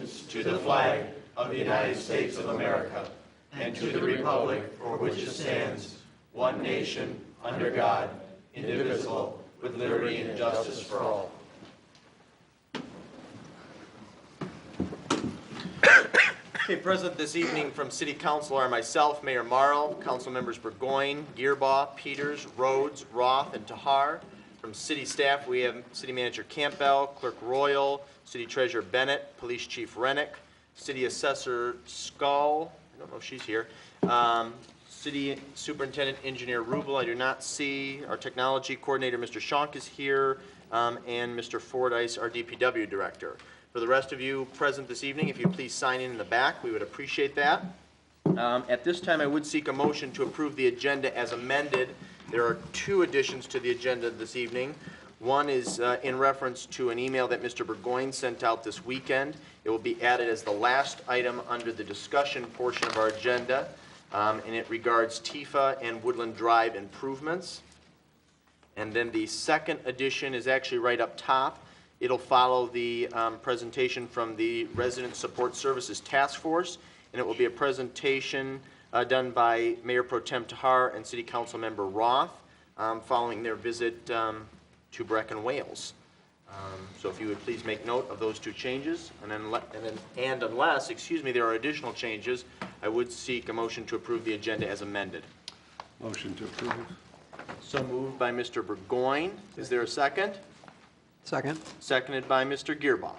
allegiance to the flag of the United States of America and to the republic for which it stands, one nation, under God, indivisible, with liberty and justice for all. Okay, present this evening from City Council are myself, Mayor Morrow, Council members Burgoyne, Gearbaugh, Peters, Rhodes, Roth, and Tahar. From City staff, we have City Manager Campbell, Clerk Royal, City Treasurer Bennett, Police Chief Rennick, City Assessor Skull, I don't know if she's here, City Superintendent Engineer Rubel, I do not see. Our Technology Coordinator, Mr. Schonk, is here, and Mr. Fordyce, our DPW Director. For the rest of you present this evening, if you please sign in the back, we would appreciate that. At this time, I would seek a motion to approve the agenda as amended. There are two additions to the agenda this evening. One is in reference to an email that Mr. Burgoyne sent out this weekend. It will be added as the last item under the discussion portion of our agenda, and it regards Tifa and Woodland Drive improvements. And then the second addition is actually right up top. It'll follow the presentation from the Resident Support Services Task Force, and it will be a presentation done by Mayor Pro Tem Tahar and City Council Member Roth following their visit to Brecon, Wales. So if you would please make note of those two changes, and unless, there are additional changes, I would seek a motion to approve the agenda as amended. Motion to approve. So moved by Mr. Burgoyne. Is there a second? Second. Seconded by Mr. Gearbaugh.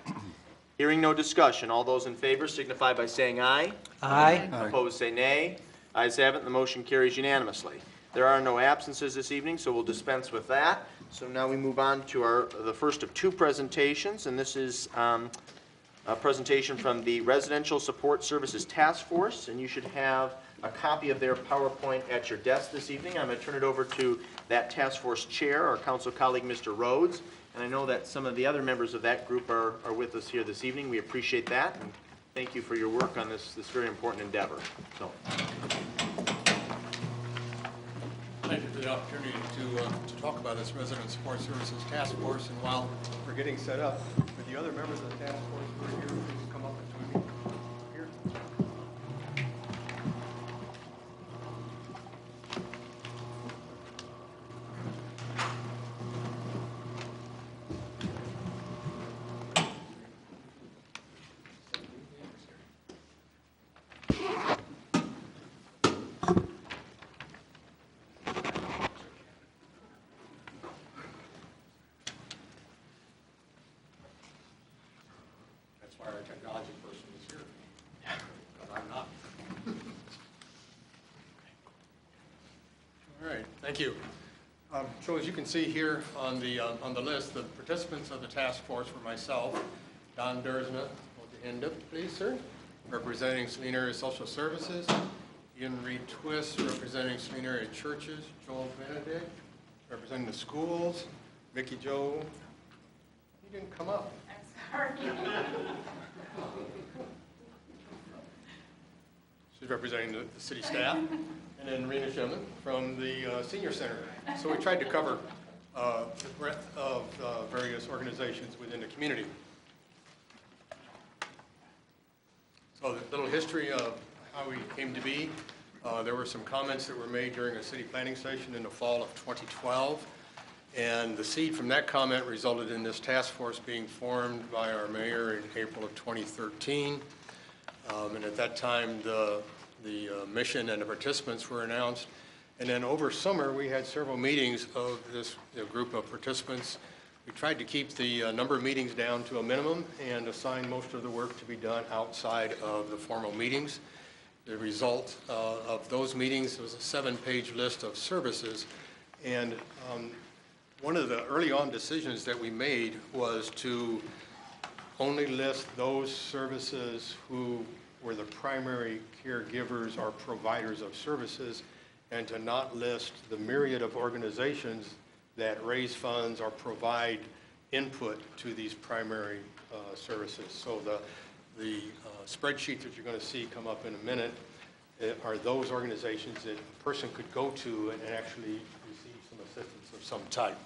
Hearing no discussion, all those in favor signify by saying aye. Aye. Opposed say nay. Ayes have it, and the motion carries unanimously. There are no absences this evening, so we'll dispense with that. So now we move on to the first of two presentations, and this is a presentation from the Residential Support Services Task Force, and you should have a copy of their PowerPoint at your desk this evening. I'm going to turn it over to that task force chair, our council colleague, Mr. Rhodes. And I know that some of the other members of that group are with us here this evening. We appreciate that, and thank you for your work on this very important endeavor. So. Thank you for the opportunity to talk about this Resident Support Services Task Force. And while we're getting set up, with the other members of the task force who are here, please come up and join me here. Technology person is here, because I'm not. All right, thank you. So as you can see here on the list, the participants of the task force were myself, Don Dursna, hold your hand up, please, sir, representing Saline Area Social Services, Ian Reed Twist, representing Saline Area Churches, Joel Benedict, representing the schools, Vicki Joe. He didn't come up. I'm sorry. She's representing the city staff, and then Rena Shimon from the Senior Center. So we tried to cover the breadth of various organizations within the community. So the little history of how we came to be. There were some comments that were made during a city planning session in the fall of 2012. And the seed from that comment resulted in this task force being formed by our mayor in April of 2013. And at that time, the mission and the participants were announced. And then over summer, we had several meetings of this group of participants. We tried to keep the number of meetings down to a minimum and assign most of the work to be done outside of the formal meetings. The result of those meetings was a 7-page list of services. And one of the early on decisions that we made was to only list those services who were the primary caregivers or providers of services, and to not list the myriad of organizations that raise funds or provide input to these primary services. So the spreadsheet that you're going to see come up in a minute are those organizations that a person could go to and actually receive some assistance of some type.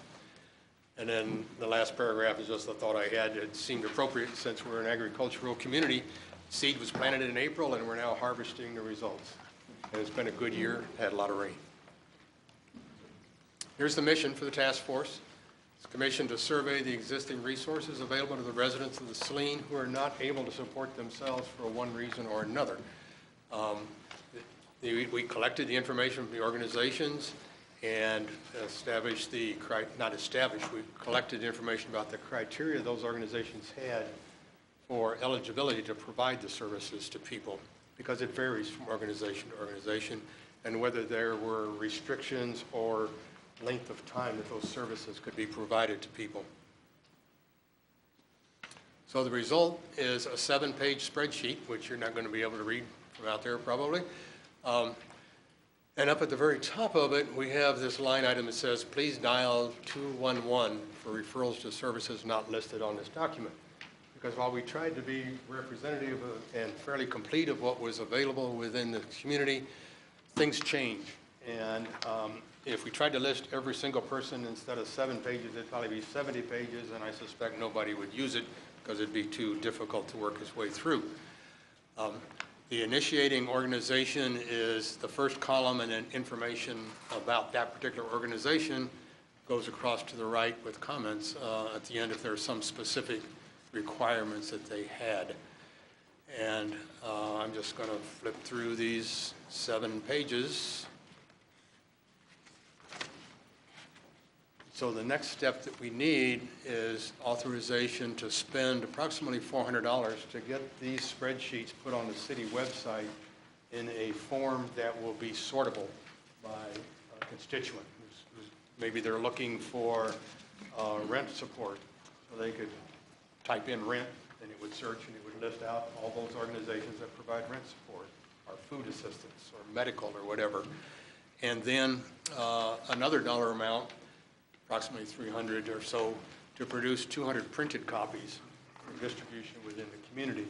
And then the last paragraph is just a thought I had. It seemed appropriate since we're an agricultural community. Seed was planted in April, and we're now harvesting the results. And it's been a good year, had a lot of rain. Here's the mission for the task force. It's commissioned to survey the existing resources available to the residents of the Saline who are not able to support themselves for one reason or another. We collected the information from the organizations and we collected information about the criteria those organizations had for eligibility to provide the services to people, because it varies from organization to organization, and whether there were restrictions or length of time that those services could be provided to people. So the result is a 7-page spreadsheet, which you're not going to be able to read from out there probably. And up at the very top of it, we have this line item that says, please dial 211 for referrals to services not listed on this document. Because while we tried to be representative and fairly complete of what was available within the community, things change. And if we tried to list every single person instead of 7 pages, it'd probably be 70 pages, and I suspect nobody would use it because it'd be too difficult to work its way through. The initiating organization is the first column, and then information about that particular organization goes across to the right with comments at the end if there are some specific requirements that they had. And I'm just going to flip through these 7 pages. So the next step that we need is authorization to spend approximately $400 to get these spreadsheets put on the city website in a form that will be sortable by a constituent. Maybe they're looking for rent support, so they could type in rent, and it would search and it would list out all those organizations that provide rent support, or food assistance, or medical, or whatever. And then another dollar amount, approximately $300 or so, to produce 200 printed copies for distribution within the community.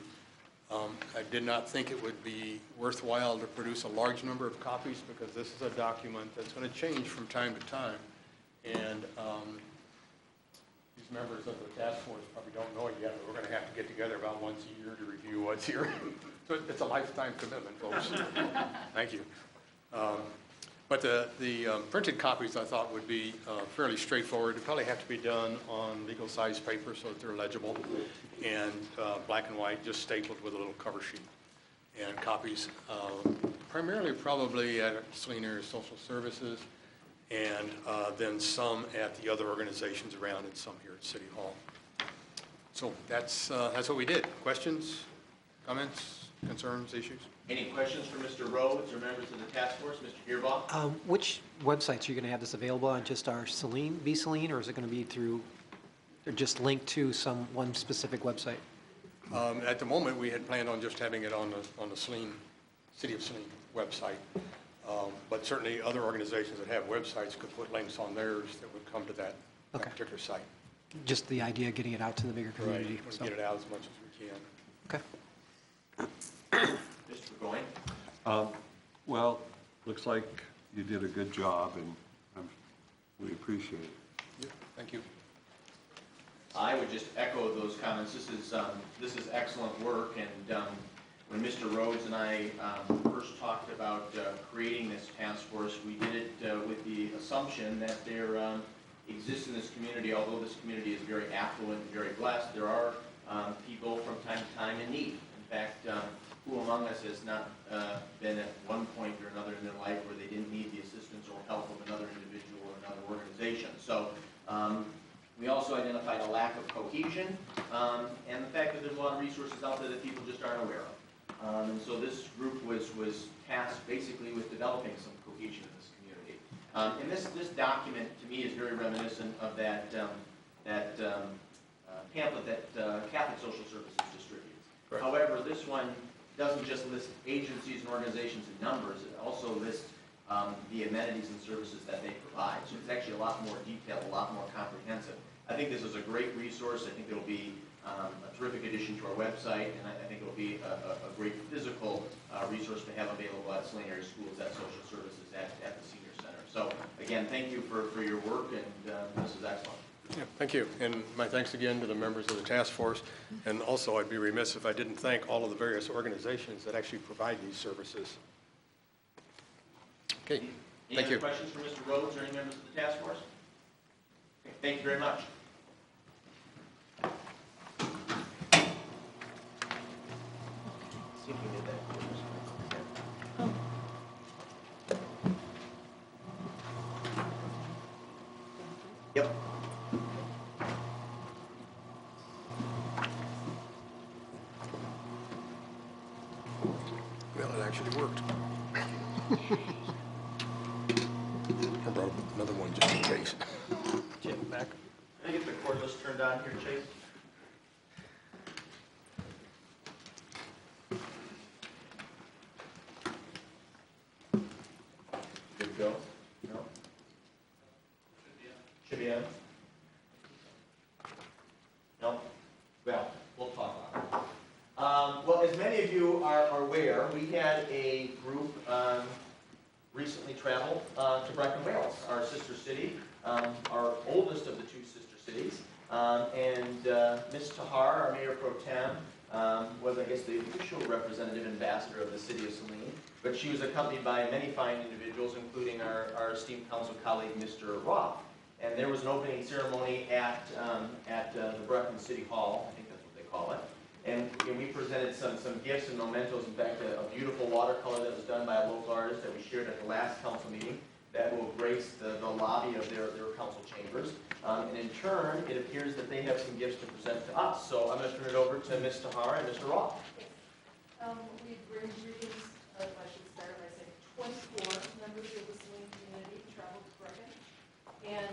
I did not think it would be worthwhile to produce a large number of copies because this is a document that's going to change from time to time. And these members of the task force probably don't know it yet, but we're going to have to get together about once a year to review what's here. So it's a lifetime commitment, folks. Thank you. But the printed copies, I thought, would be fairly straightforward. It'd probably have to be done on legal-size paper so that they're legible, and black and white, just stapled with a little cover sheet. And copies primarily probably at Saline Area Social Services, and then some at the other organizations around, and some here at City Hall. So that's what we did. Questions, comments, concerns, issues? Any questions for Mr. Rhodes or members of the task force? Mr. Gearbaugh? Which websites are you going to have this available on? Just our Saline, Saline, or is it going to be through, or just linked to one specific website? At the moment, we had planned on just having it on the Saline, City of Saline website. But certainly other organizations that have websites could put links on theirs that would come to that particular site. Just the idea of getting it out to the bigger community. Right, get it out as much as we can. Okay. Mr. Burgoyne? Well, looks like you did a good job, and we appreciate it. Yeah, thank you. I would just echo those comments. This is excellent work, and when Mr. Rhodes and I first talked about creating this task force, we did it with the assumption that there exists in this community, although this community is very affluent and very blessed, there are people from time to time in need. In fact, who among us has not been at one point or another in their life where they didn't need the assistance or help of another individual or another organization? So we also identified a lack of cohesion and the fact that there's a lot of resources out there that people just aren't aware of. And so this group was tasked basically with developing some cohesion in this community. And this document to me is very reminiscent of that pamphlet that Catholic Social Services distributes. Right. However, this one doesn't just list agencies and organizations and numbers, it also lists the amenities and services that they provide. So it's actually a lot more detailed, a lot more comprehensive. I think this is a great resource. I think it'll be a terrific addition to our website, and I think it'll be a great physical resource to have available at Saline Area Schools, at Social Services, at the Senior Center. So again, thank you for your work, and this is excellent. Yeah, thank you. And my thanks again to the members of the task force. And also, I'd be remiss if I didn't thank all of the various organizations that actually provide these services. Okay, Any thank other you. questions for Mr. Rhodes or any members of the task force? Okay, thank you very much. See if we did that. Yep. Well, it actually worked. I brought another one just in case. Can I get the cordless turned on here, Chase? Good to go? No? Should be on. No? Well, we'll talk about it. Well, as many of you are aware, we had a group recently travel to Brecon, Wales, our sister city, our oldest of the two sister cities. And Ms. Tahar, our Mayor Pro Tem, was, I guess, the official representative ambassador of the city of Saline. But she was accompanied by many fine individuals, including our esteemed council colleague, Mr. Roth. And there was an opening ceremony at the Brecon City Hall, I think that's what they call it. And we presented some gifts and mementos. In fact, a beautiful watercolor that was done by a local artist that we shared at the last council meeting that will grace the lobby of their council chambers. And in turn, it appears that they have some gifts to present to us. So I'm going to turn it over to Ms. Tahar and Mr. Roth. We bring greetings, I should start by saying 24 members of the Saline community traveled to Brecon and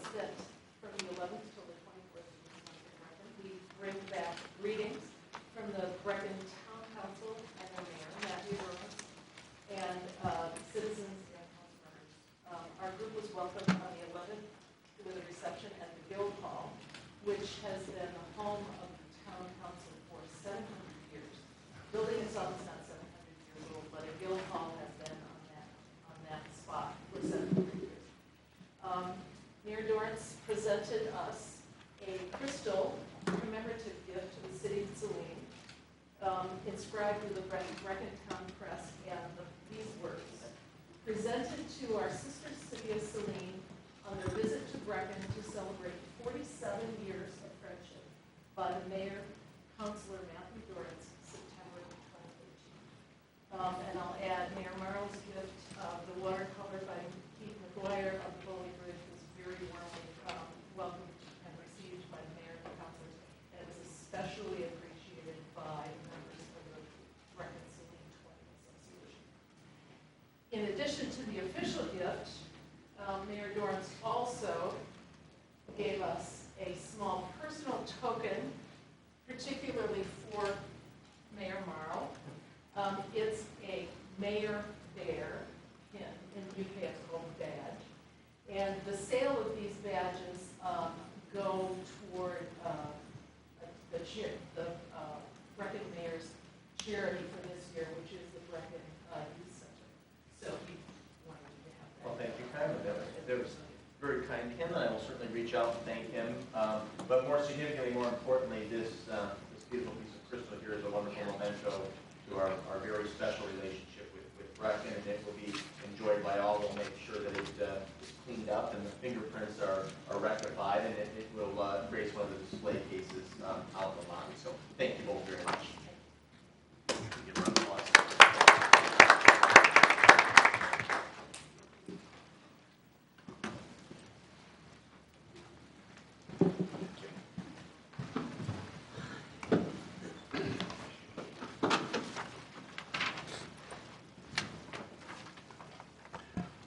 spent from the 11th till the 24th of this month in Brecon. We bring back greetings from the Brecon Town Council and their mayor, Matthew Burns, and citizens and council members. Our group was welcomed on the 11th with a reception at the Guild Hall, which has been the home of the town council for 700 years. The building itself is not 700 years old, but a Guild Hall has been on that spot for 700 years. Mayor Dorrance presented us a crystal commemorative gift to the city of Saline, inscribed with the Brecon Town Crest and these words: presented to our sister city of Saline on their visit to Brecon to celebrate 47 years of friendship by the mayor, Councilor Matthew Dorrance, September 2018. And I'll add Mayor Marl's gift of the watercolor by Keith McGuire of the Bowley Bridge was very warmly welcomed and received by the mayor and the councilors, and it was especially appreciated by members of the Brecon Saline 20 Association. In addition to the official gift, Mayor Dorrance also gave us a small personal token, particularly for Mayor Marl. It's a Mayor Bear pin in the UK. It's called a badge, and the sale of these badges go toward the Brecon Mayor's charity for this year, which is the Brecon Youth Center. So he wanted to have that. Well, thank you kindly. That was very kind to him, and I will certainly reach out and thank him. But more significantly, more importantly, this beautiful piece of crystal here is a wonderful memento to our very special relationship with Brecon, and it will be enjoyed by all. We'll make sure that it is cleaned up and the fingerprints are rectified, and it will grace one of the display cases out in the lobby. So thank you both very much. Give a round of applause.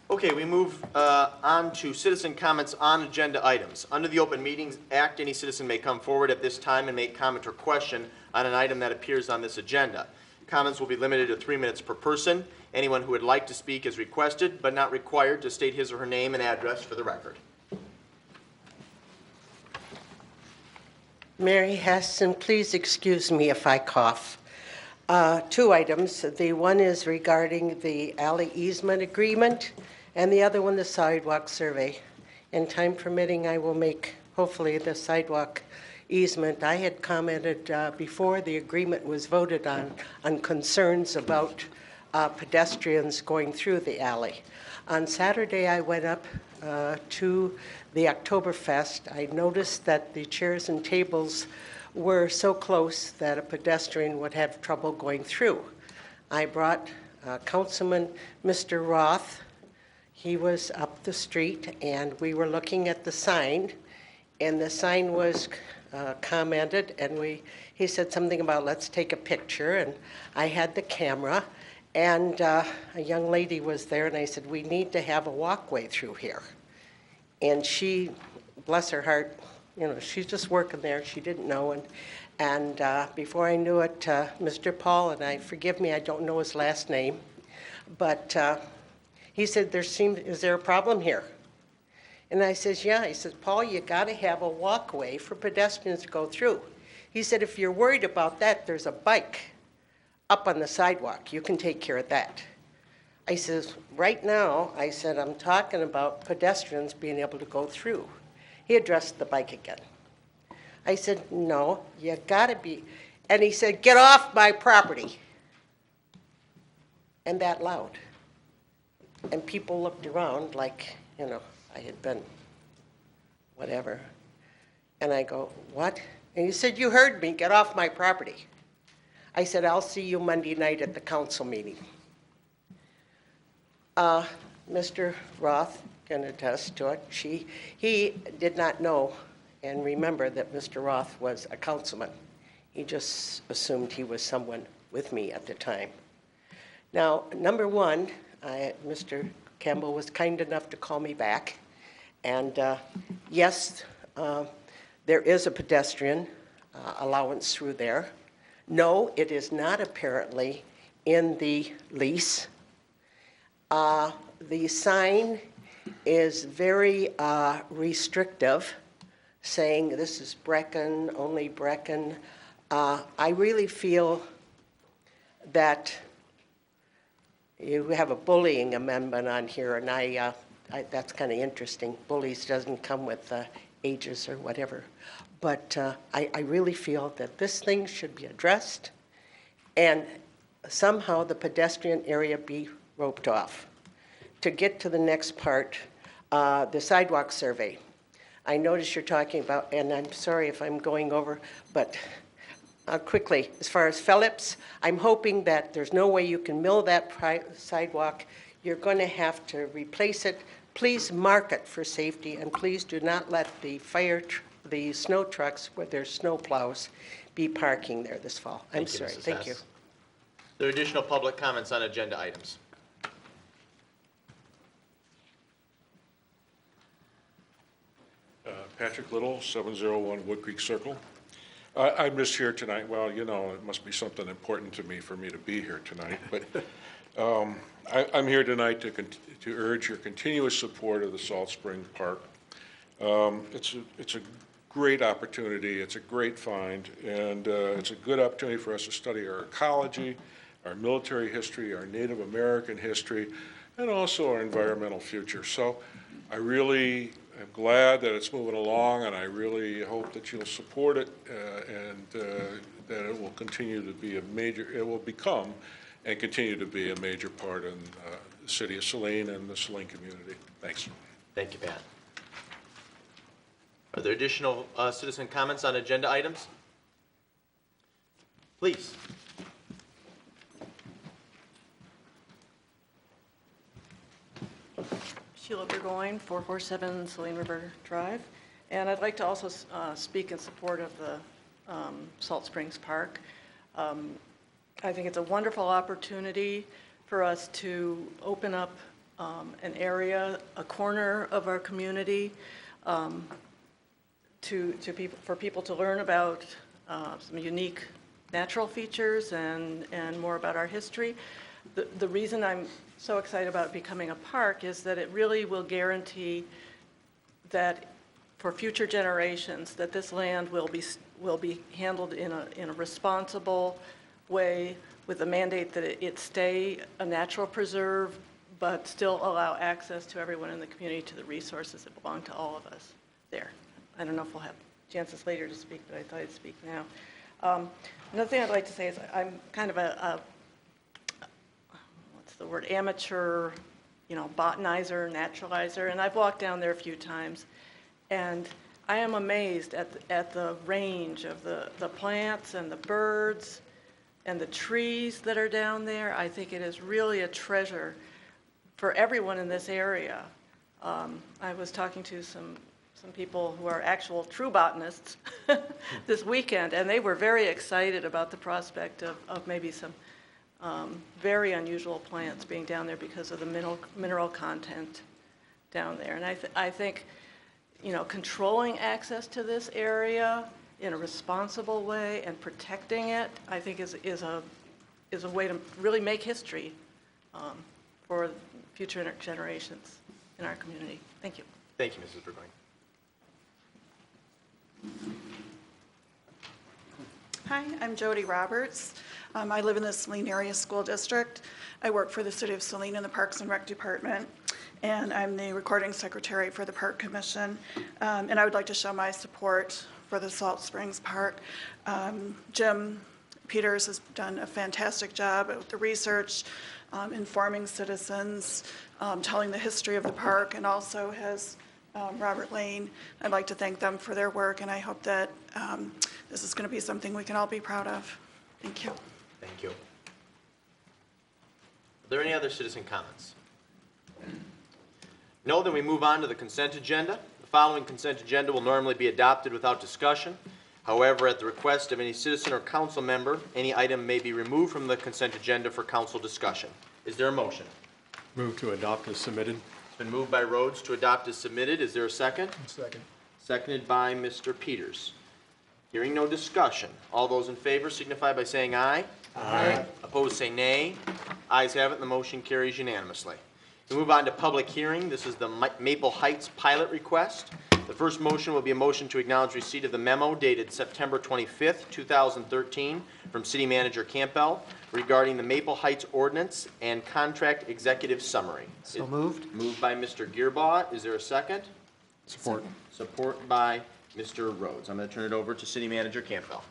Okay, we move on to citizen comments on agenda items. Under the Open Meetings Act, any citizen may come forward at this time and make comment or question on an item that appears on this agenda. Comments will be limited to 3 minutes per person. Anyone who would like to speak is requested, but not required, to state his or her name and address for the record. Mary Heston, please excuse me if I cough. 2 items. The one is regarding the alley easement agreement, and the other one, the sidewalk survey. And time permitting, I will make hopefully the sidewalk easement. I had commented before the agreement was voted on concerns about pedestrians going through the alley. On Saturday, I went up to the Oktoberfest. I noticed that the chairs and tables were so close that a pedestrian would have trouble going through. I brought Councilman Mr. Roth. He was up the street, and we were looking at the sign, and the sign was commented, and he said something about let's take a picture, and I had the camera, and a young lady was there, and I said, we need to have a walkway through here. And she, bless her heart, you know, she's just working there. She didn't know. And before I knew it, Mr. Paul, and forgive me, I don't know his last name, but he said, is there a problem here? And I says, yeah. He says, Paul, you got to have a walkway for pedestrians to go through. He said, if you're worried about that, there's a bike up on the sidewalk. You can take care of that. I says, right now, I said, I'm talking about pedestrians being able to go through. He addressed the bike again. I said, no, you gotta be. And he said, get off my property. And that loud. And people looked around like, you know, I had been whatever. And I go, what? And he said, you heard me, get off my property. I said, I'll see you Monday night at the council meeting. Mr. Roth can attest to it. He did not know and remember that Mr. Roth was a councilman. He just assumed he was someone with me at the time. Now, number one, Mr. Campbell was kind enough to call me back. And yes, there is a pedestrian allowance through there. No, it is not apparently in the lease. The sign is very restrictive, saying this is Brecken, only Brecken. I really feel that you have a bullying amendment on here, and that's kind of interesting. Bullies doesn't come with ages or whatever. But I really feel that this thing should be addressed, and somehow the pedestrian area be roped off. To get to the next part, the sidewalk survey. I notice you're talking about, and I'm sorry if I'm going over, but quickly, as far as Phillips, I'm hoping that there's no way you can mill that sidewalk. You're going to have to replace it. Please mark it for safety, and please do not let the snow trucks with their snow plows be parking there this fall. I'm sorry. Thank you. Are there additional public comments on agenda items? Patrick Little, 701 Wood Creek Circle. I'm just here tonight. Well, you know, it must be something important to me for me to be here tonight. But I'm here tonight to urge your continuous support of the Salt Spring Park. It's a great opportunity. It's a great find, and it's a good opportunity for us to study our ecology, our military history, our Native American history, and also our environmental future. So I really am glad that it's moving along, and I really hope that you'll support it and that it will continue to be it will become and continue to be a major part in the city of Saline and the Saline community. Thanks. Thank you, Pat. Are there additional citizen comments on agenda items? Please. Sheila Burgoyne, 447 Saline River Drive. And I'd like to also speak in support of the Salt Springs Park. I think it's a wonderful opportunity for us to open up an area, a corner of our community, for people to learn about some unique natural features and more about our history. The reason I'm so excited about becoming a park is that it really will guarantee that for future generations that this land will be handled in a responsible way, with the mandate that it stay a natural preserve, but still allow access to everyone in the community to the resources that belong to all of us there. I don't know if we'll have chances later to speak, but I thought I'd speak now. Another thing I'd like to say is I'm kind of what's the word, amateur, botanizer, naturalizer, and I've walked down there a few times, and I am amazed at the range of the plants and the birds and the trees that are down there. I think it is really a treasure for everyone in this area. I was talking to some people who are actual true botanists this weekend, and they were very excited about the prospect of maybe some very unusual plants being down there because of the mineral content down there. And I think, controlling access to this area in a responsible way and protecting it, I think is a way to really make history for future generations in our community. Thank you. Thank you, Mrs. Burgoyne. Hi, I'm Jody Roberts. I live in the Saline Area School District. I work for the City of Saline in the Parks and Rec Department, and I'm the recording secretary for the Park Commission. And I would like to show my support for the Salt Springs Park. Jim Peters has done a fantastic job with the research, informing citizens, telling the history of the park, and also has Robert Lane. I'd like to thank them for their work, and I hope that this is going to be something we can all be proud of. Thank you. Thank you. Are there any other citizen comments? No, then we move on to the consent agenda. The following consent agenda will normally be adopted without discussion. However, at the request of any citizen or council member, any item may be removed from the consent agenda for council discussion. Is there a motion? Move to adopt as submitted. It's been moved by Rhodes to adopt as submitted. Is there a second? Second. Seconded by Mr. Peters. Hearing no discussion. All those in favor signify by saying aye. Aye. Opposed, say nay. Ayes have it, and the motion carries unanimously. We move on to public hearing. This is the Maple Heights pilot request. The first motion will be a motion to acknowledge receipt of the memo dated September 25th, 2013 from City Manager Campbell regarding the Maple Heights ordinance and contract executive summary. So moved. Moved by Mr. Gearbaugh. Is there a second? Support. Support by Mr. Rhodes. I'm going to turn it over to City Manager Campbell.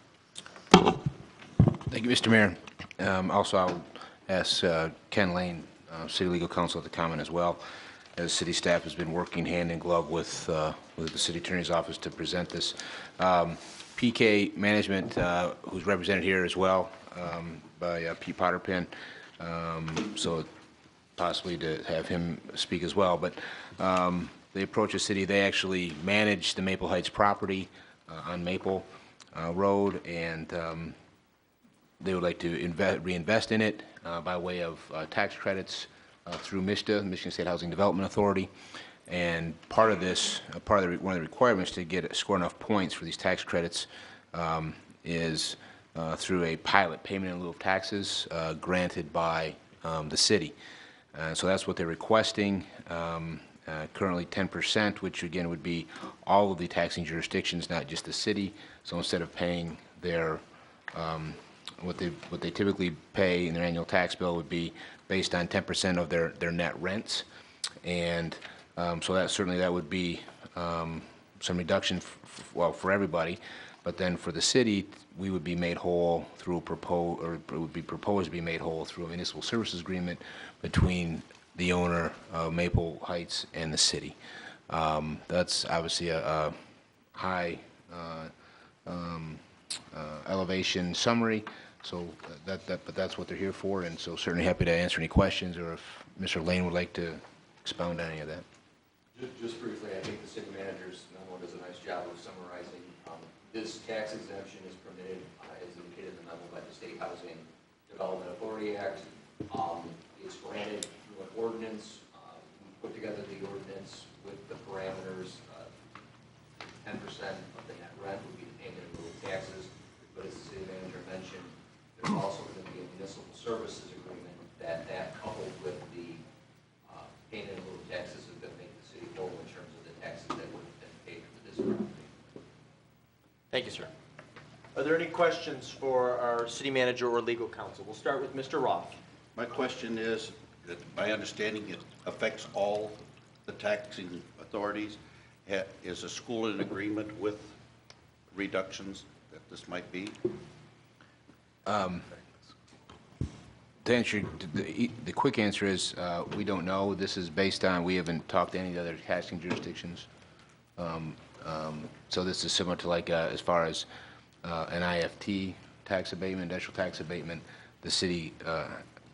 Thank you, Mr. Mayor. Also, I'll ask Ken Lane, City Legal Counsel, to comment as well, as city staff has been working hand in glove with the City Attorney's Office to present this. PK Management, who's represented here as well by Pete Potterpin, so possibly to have him speak as well. But they approach the city. They actually manage the Maple Heights property on Maple Road, and they would like to reinvest in it by way of tax credits through MISTA, Michigan State Housing Development Authority. And part of this, one of the requirements to score enough points for these tax credits is through a pilot payment in lieu of taxes granted by the city. So that's what they're requesting. Currently 10%, which again would be all of the taxing jurisdictions, not just the city. So instead of paying their what they typically pay in their annual tax bill would be based on 10% of their net rents, and so that would be some reduction for everybody. But then for the city, we would be made whole through it would be proposed to be made whole through a municipal services agreement between the owner of Maple Heights and the city. That's obviously a high elevation summary. So but that's what they're here for, and so certainly happy to answer any questions, or if Mr. Lane would like to expound on any of that. Just briefly, I think the city manager's memo does a nice job of summarizing. This tax exemption is permitted, as indicated in the memo, by the State Housing Development Authority Act. It's granted through an ordinance. We put together the ordinance with the parameters. 10% of the net rent would be the payment in lieu of taxes, but as the city manager mentioned, there's also going to be a municipal services agreement that coupled with the payment in lieu of taxes is going to make the city whole in terms of the taxes that would have been paid for this property. Thank you, sir. Are there any questions for our city manager or legal counsel? We'll start with Mr. Roth. My question is, that my understanding it affects all the taxing authorities, is the school in agreement with reductions that this might be? To answer, the quick answer is, we don't know. This is based on, we haven't talked to any other taxing jurisdictions. So this is similar to like, as far as an IFT tax abatement, industrial tax abatement, the city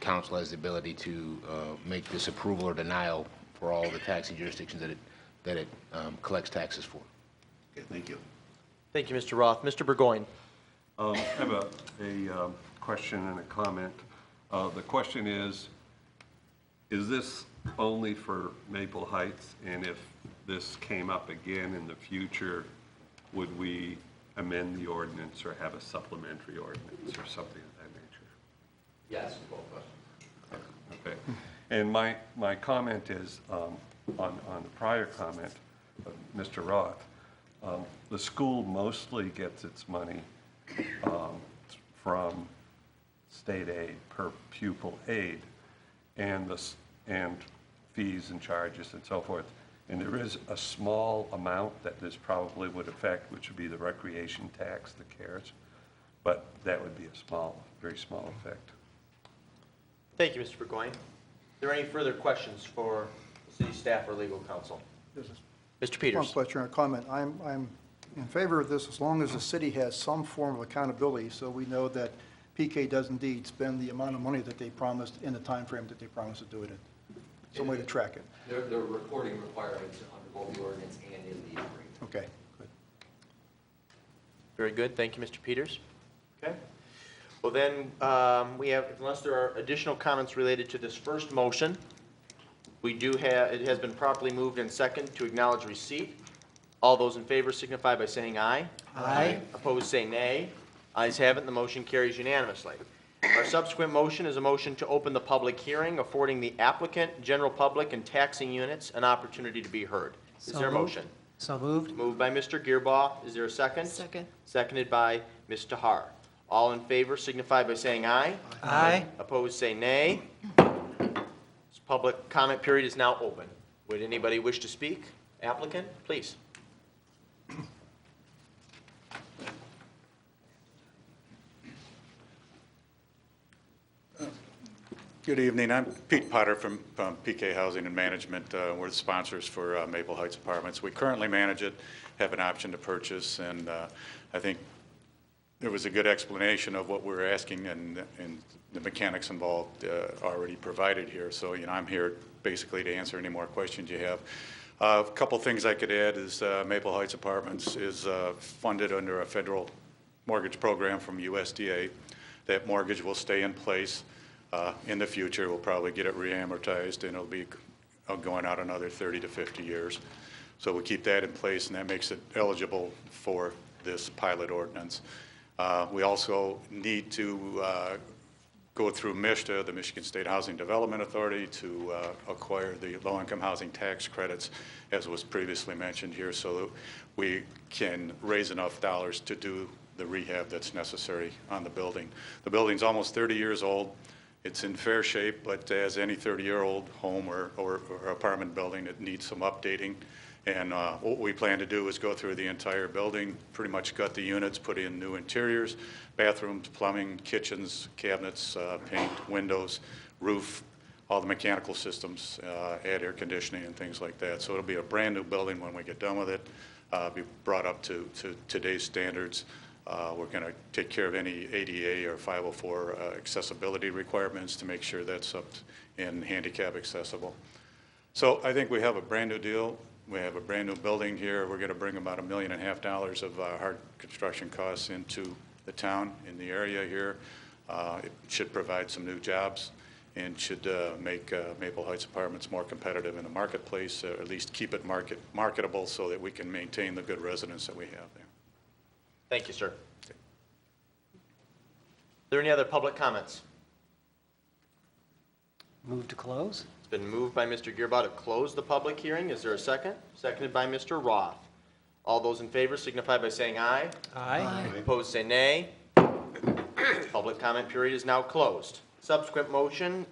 council has the ability to make this approval or denial for all the taxing jurisdictions that it collects taxes for. Okay, thank you. Thank you, Mr. Roth. Mr. Burgoyne. I have a question and a comment. The question is this only for Maple Heights? And if this came up again in the future, would we amend the ordinance or have a supplementary ordinance or something of that nature? Yes, both questions. Okay. And my comment is on the prior comment of Mr. Roth. The school mostly gets its money from state aid, per pupil aid, and fees and charges and so forth. And there is a small amount that this probably would affect, which would be the recreation tax, the CARES, but that would be a small, very small effect. Thank you, Mr. Burgoyne. Are there any further questions for the city staff or legal counsel? Mr. Peters. One question or a comment. I'm in favor of this as long as the city has some form of accountability so we know that PK does indeed spend the amount of money that they promised in the time frame that they promised to do it in. Some way to track it. There are reporting requirements under both the ordinance and in the agreement. Okay, good. Very good. Thank you, Mr. Peters. Okay. Well, then, we have, unless there are additional comments related to this first motion, we do have, it has been properly moved and second to acknowledge receipt. All those in favor signify by saying aye. Aye. Opposed, say nay. Ayes have it, and the motion carries unanimously. Our subsequent motion is a motion to open the public hearing, affording the applicant, general public, and taxing units an opportunity to be heard. Is So there a moved. motion? So moved. Moved by Mr. Gearbaugh. Is there a second? Second. Seconded by Ms. Tahar. All in favor signify by saying aye. Aye. Opposed, say nay. This public comment period is now open. Would anybody wish to speak? Applicant, please. Good evening. I'm Pete Potter from PK Housing and Management. We're the sponsors for Maple Heights Apartments. We currently manage it, have an option to purchase, and I think there was a good explanation of what we're asking and the mechanics involved already provided here. So, I'm here basically to answer any more questions you have. A couple things I could add is Maple Heights Apartments is funded under a federal mortgage program from USDA. That mortgage will stay in place. In the future, we'll probably get it re-amortized, and it'll be going out another 30 to 50 years. So we keep that in place, and that makes it eligible for this pilot ordinance. We also need to go through MISTA, the Michigan State Housing Development Authority, to acquire the low-income housing tax credits, as was previously mentioned here, so that we can raise enough dollars to do the rehab that's necessary on the building. The building's almost 30 years old. It's in fair shape, but as any 30-year-old home or apartment building, it needs some updating. And what we plan to do is go through the entire building, pretty much gut the units, put in new interiors, bathrooms, plumbing, kitchens, cabinets, paint, windows, roof, all the mechanical systems, add air conditioning and things like that. So it'll be a brand new building when we get done with it, be brought up to today's standards. We're going to take care of any ADA or 504 accessibility requirements to make sure that's up and handicap accessible. So I think we have a brand new deal. We have a brand new building here. We're going to bring about $1.5 million of hard construction costs into the town in the area here. It should provide some new jobs and should make Maple Heights Apartments more competitive in the marketplace, or at least keep it marketable so that we can maintain the good residents that we have there. Thank you, sir. Okay. Are there any other public comments? Move to close. It's been moved by Mr. Gearbaugh to close the public hearing. Is there a second? Seconded by Mr. Roth. All those in favor signify by saying aye. Aye. Opposed, say nay. Public comment period is now closed. Subsequent motion,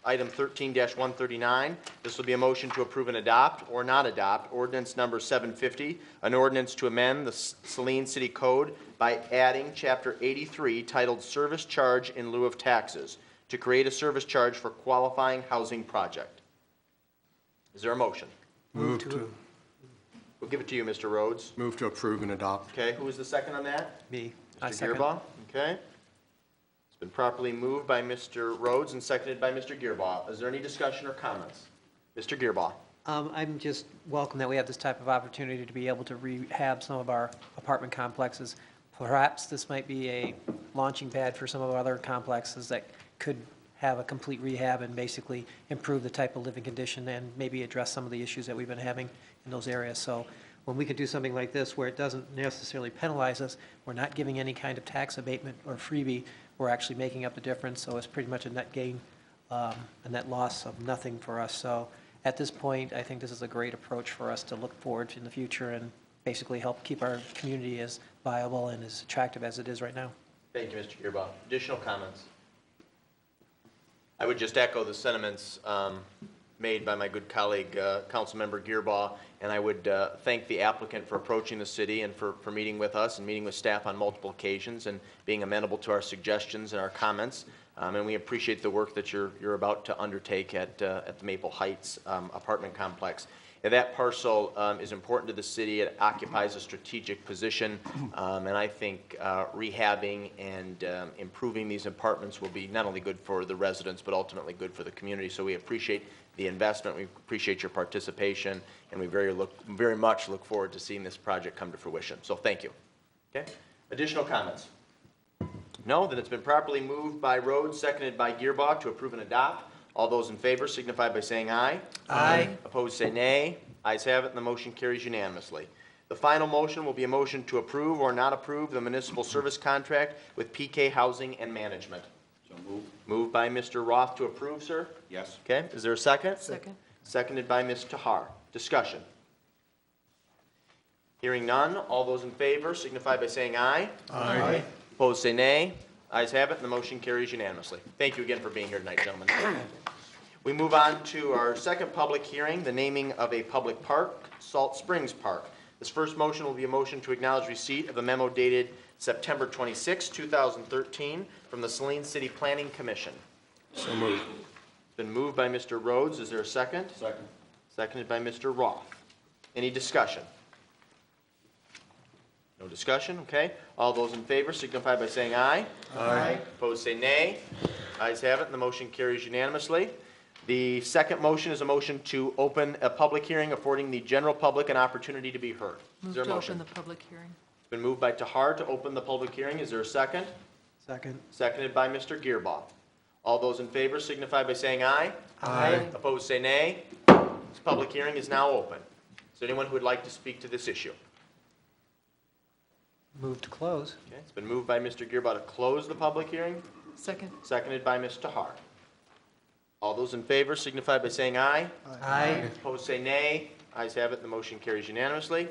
item 13-139. This will be a motion to approve and adopt or not adopt ordinance number 750, an ordinance to amend the Saline City Code by adding Chapter 83 titled Service Charge in lieu of taxes to create a service charge for qualifying housing project. Is there a motion? Move to. We'll give it to you, Mr. Rhodes. Move to approve and adopt. Okay, who is the second on that? Me. I Mr. second. Gearbaugh, okay. It's been properly moved by Mr. Rhodes and seconded by Mr. Gearbaugh. Is there any discussion or comments? Mr. Gearbaugh. I'm just welcome that we have this type of opportunity to be able to rehab some of our apartment complexes. Perhaps this might be a launching pad for some of our other complexes that could have a complete rehab and basically improve the type of living condition and maybe address some of the issues that we've been having in those areas. So when we could do something like this where it doesn't necessarily penalize us, we're not giving any kind of tax abatement or freebie, we're actually making up the difference. So it's pretty much a net gain, a net loss of nothing for us. So at this point, I think this is a great approach for us to look forward to in the future and basically help keep our community as viable and as attractive as it is right now. Thank you, Mr. Gearbaugh. Additional comments? I would just echo the sentiments made by my good colleague, Councilmember Gearbaugh, and I would thank the applicant for approaching the city and for meeting with us and meeting with staff on multiple occasions and being amenable to our suggestions and our comments. And we appreciate the work that you're about to undertake at the Maple Heights apartment complex. That parcel is important to the city. It occupies a strategic position, and I think rehabbing and improving these apartments will be not only good for the residents, but ultimately good for the community. So we appreciate the investment, we appreciate your participation, and we very much look forward to seeing this project come to fruition. So thank you. Okay. Additional comments? No? Then it's been properly moved by Rhodes, seconded by Gearbaugh to approve and adopt. All those in favor signify by saying aye. Aye. Opposed, say nay. Ayes have it, and the motion carries unanimously. The final motion will be a motion to approve or not approve the municipal service contract with PK Housing and Management. So move. Moved by Mr. Roth to approve, sir? Yes. Okay, is there a second? Second. Seconded by Ms. Tahar. Discussion. Hearing none, all those in favor signify by saying aye. Aye. Opposed, say nay. Ayes have it, and the motion carries unanimously. Thank you again for being here tonight, gentlemen. We move on to our second public hearing, the naming of a public park, Salt Springs Park. This first motion will be a motion to acknowledge receipt of a memo dated September 26, 2013, from the Saline City Planning Commission. So moved. It's been moved by Mr. Rhodes. Is there a second? Second. Seconded by Mr. Roth. Any discussion? No discussion? Okay. All those in favor signify by saying aye. Aye. Opposed, say nay. Ayes have it, and the motion carries unanimously. The second motion is a motion to open a public hearing affording the general public an opportunity to be heard. Is there a motion? Open the public hearing. It's been moved by Tahar to open the public hearing. Is there a second? Second. Seconded by Mr. Gearbaugh. All those in favor signify by saying aye. Aye. Opposed, say nay. This public hearing is now open. Is there anyone who would like to speak to this issue? Move to close. Okay, it's been moved by Mr. Gearbaugh to close the public hearing. Second. Seconded by Ms. Tahar. All those in favor signify by saying aye. Aye. Opposed, say nay. Ayes have it, the motion carries unanimously.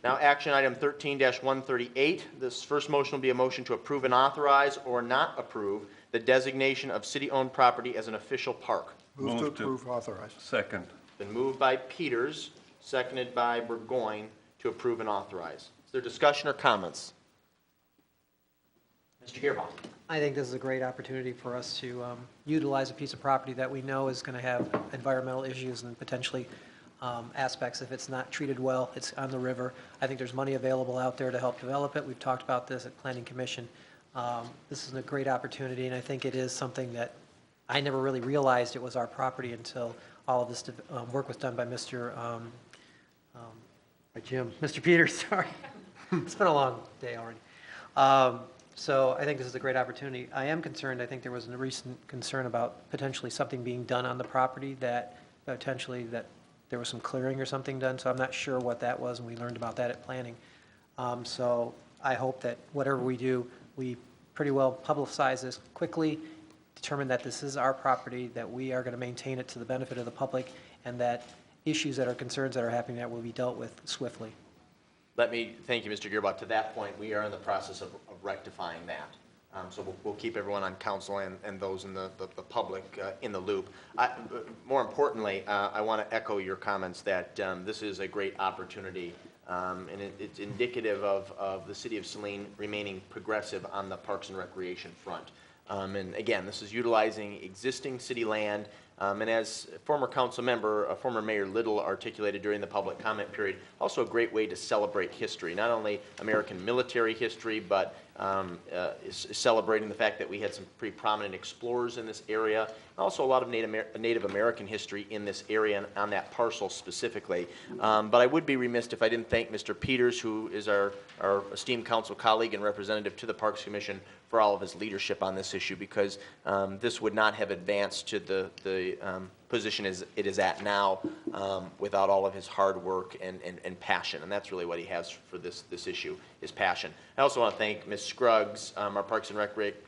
Now, action item 13-138. This first motion will be a motion to approve and authorize or not approve the designation of city-owned property as an official park. Move to approve, authorize. Second. Been moved by Peters, seconded by Burgoyne to approve and authorize. Is there discussion or comments? Mr. Gearbaugh. I think this is a great opportunity for us to utilize a piece of property that we know is going to have environmental issues and potentially aspects if it's not treated well. It's on the river. I think there's money available out there to help develop it. We've talked about this at Planning Commission. This is a great opportunity, and I think it is something that I never really realized it was our property until all of this work was done by Mr. Mr. Peters, sorry. It's been a long day already. So I think this is a great opportunity. I am concerned, I think there was a recent concern about potentially something being done on the property that potentially that there was some clearing or something done, so I'm not sure what that was, and we learned about that at planning. So I hope that whatever we do, we pretty well publicize this quickly, determine that this is our property, that we are going to maintain it to the benefit of the public, and that issues that are concerns that are happening that will be dealt with swiftly. Let me thank you, Mr. Gearbaugh. To that point, we are in the process of rectifying that. So we'll keep everyone on council and those in the public in the loop. More importantly, I want to echo your comments that this is a great opportunity, and it's indicative of the city of Saline remaining progressive on the Parks and Recreation front. And again, this is utilizing existing city land, and as former council member, former Mayor Little articulated during the public comment period, also a great way to celebrate history, not only American military history, but is celebrating the fact that we had some pretty prominent explorers in this area, and also a lot of Native American history in this area and on that parcel specifically. But I would be remiss if I didn't thank Mr. Peters, who is our esteemed council colleague and representative to the Parks Commission, for all of his leadership on this issue, because this would not have advanced to the position as it is at now without all of his hard work and passion. And that's really what he has for this issue, his passion. I also want to thank Ms. Scruggs, our Parks and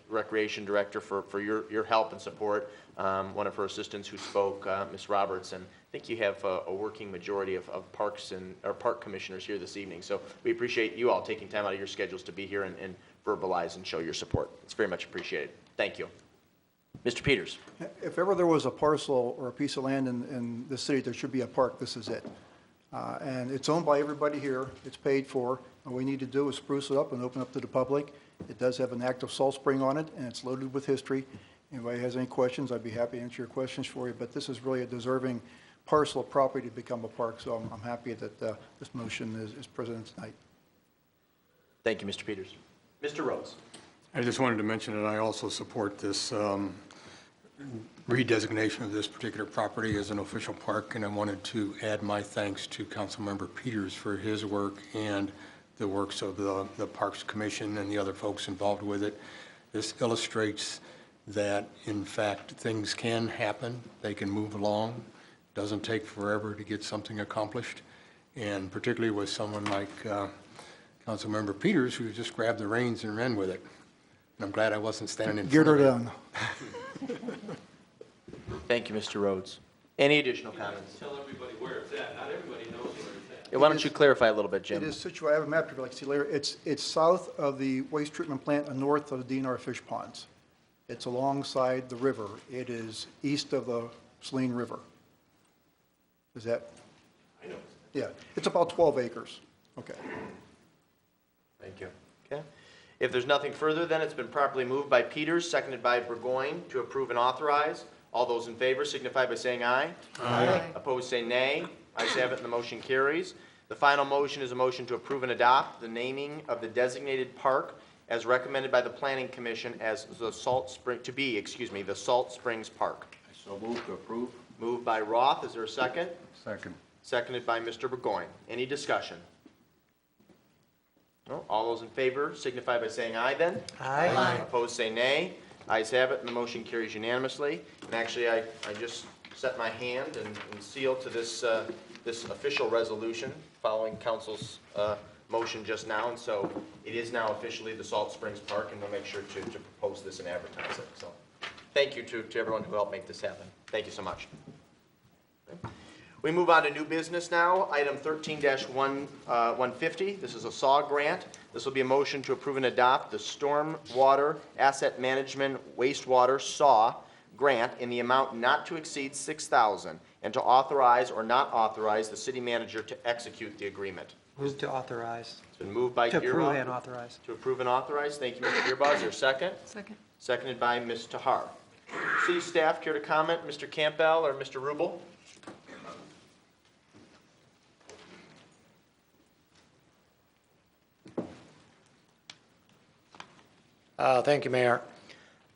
Recreation Director, for your help and support. One of her assistants who spoke, Ms. Roberts, and I think you have a working majority of parks and or park commissioners here this evening. So we appreciate you all taking time out of your schedules to be here and verbalize and show your support. It's very much appreciated. Thank you. Mr. Peters. If ever there was a parcel or a piece of land in the city, there should be a park. This is it. And it's owned by everybody here. It's paid for. All we need to do is spruce it up and open up to the public. It does have an active salt spring on it, and it's loaded with history. Anybody has any questions, I'd be happy to answer your questions for you. But this is really a deserving parcel of property to become a park. So I'm happy that this motion is presented tonight. Thank you, Mr. Peters. Mr. Rhodes. I just wanted to mention that I also support this redesignation of this particular property as an official park, and I wanted to add my thanks to Councilmember Peters for his work and the works of the Parks Commission and the other folks involved with it. This illustrates that, in fact, things can happen. They can move along. It doesn't take forever to get something accomplished, and particularly with someone like Councilmember Peters, who just grabbed the reins and ran with it. And I'm glad I wasn't standing in front of it. Get her done. Thank you, Mr. Rhodes. Any additional comments? Tell everybody where it's at. Not everybody knows where it's at. Yeah, why don't you clarify a little bit, Jim? It is situated, I have a map here, like see later. It's south of the waste treatment plant and north of the DNR fish ponds. It's alongside the river. It is east of the Saline River. Is that? I know. Yeah, it's about 12 acres. Okay. Thank you. Okay. If there's nothing further, then it's been properly moved by Peters, seconded by Burgoyne to approve and authorize. All those in favor signify by saying aye. Aye. Opposed, say nay. Ayes have it, and the motion carries. The final motion is a motion to approve and adopt the naming of the designated park as recommended by the Planning Commission as the Salt Springs Park. I so move to approve. Moved by Roth. Is there a second? Second. Seconded by Mr. Burgoyne. Any discussion? No? All those in favor signify by saying aye then. Aye. Aye. Opposed, say nay. Ayes have it, and the motion carries unanimously. And actually, I just set my hand and seal to this, this official resolution following council's motion just now. And so it is now officially the Salt Springs Park, and we'll make sure to propose this and advertise it. So thank you to everyone who helped make this happen. Thank you so much. Okay. We move on to new business now. Item 13-150. This is a SAW grant. This will be a motion to approve and adopt the Stormwater Asset Management Wastewater SAW grant in the amount not to exceed $6,000 and to authorize or not authorize the city manager to execute the agreement. Move to authorize. It's been moved by To Gearbaugh. approve and authorize. To approve and authorize. Thank you, Mr. Gearbaugh. Is there a second? Second. Seconded by Ms. Tahar. City staff care to comment? Mr. Campbell or Mr. Rubel? Thank you, Mayor.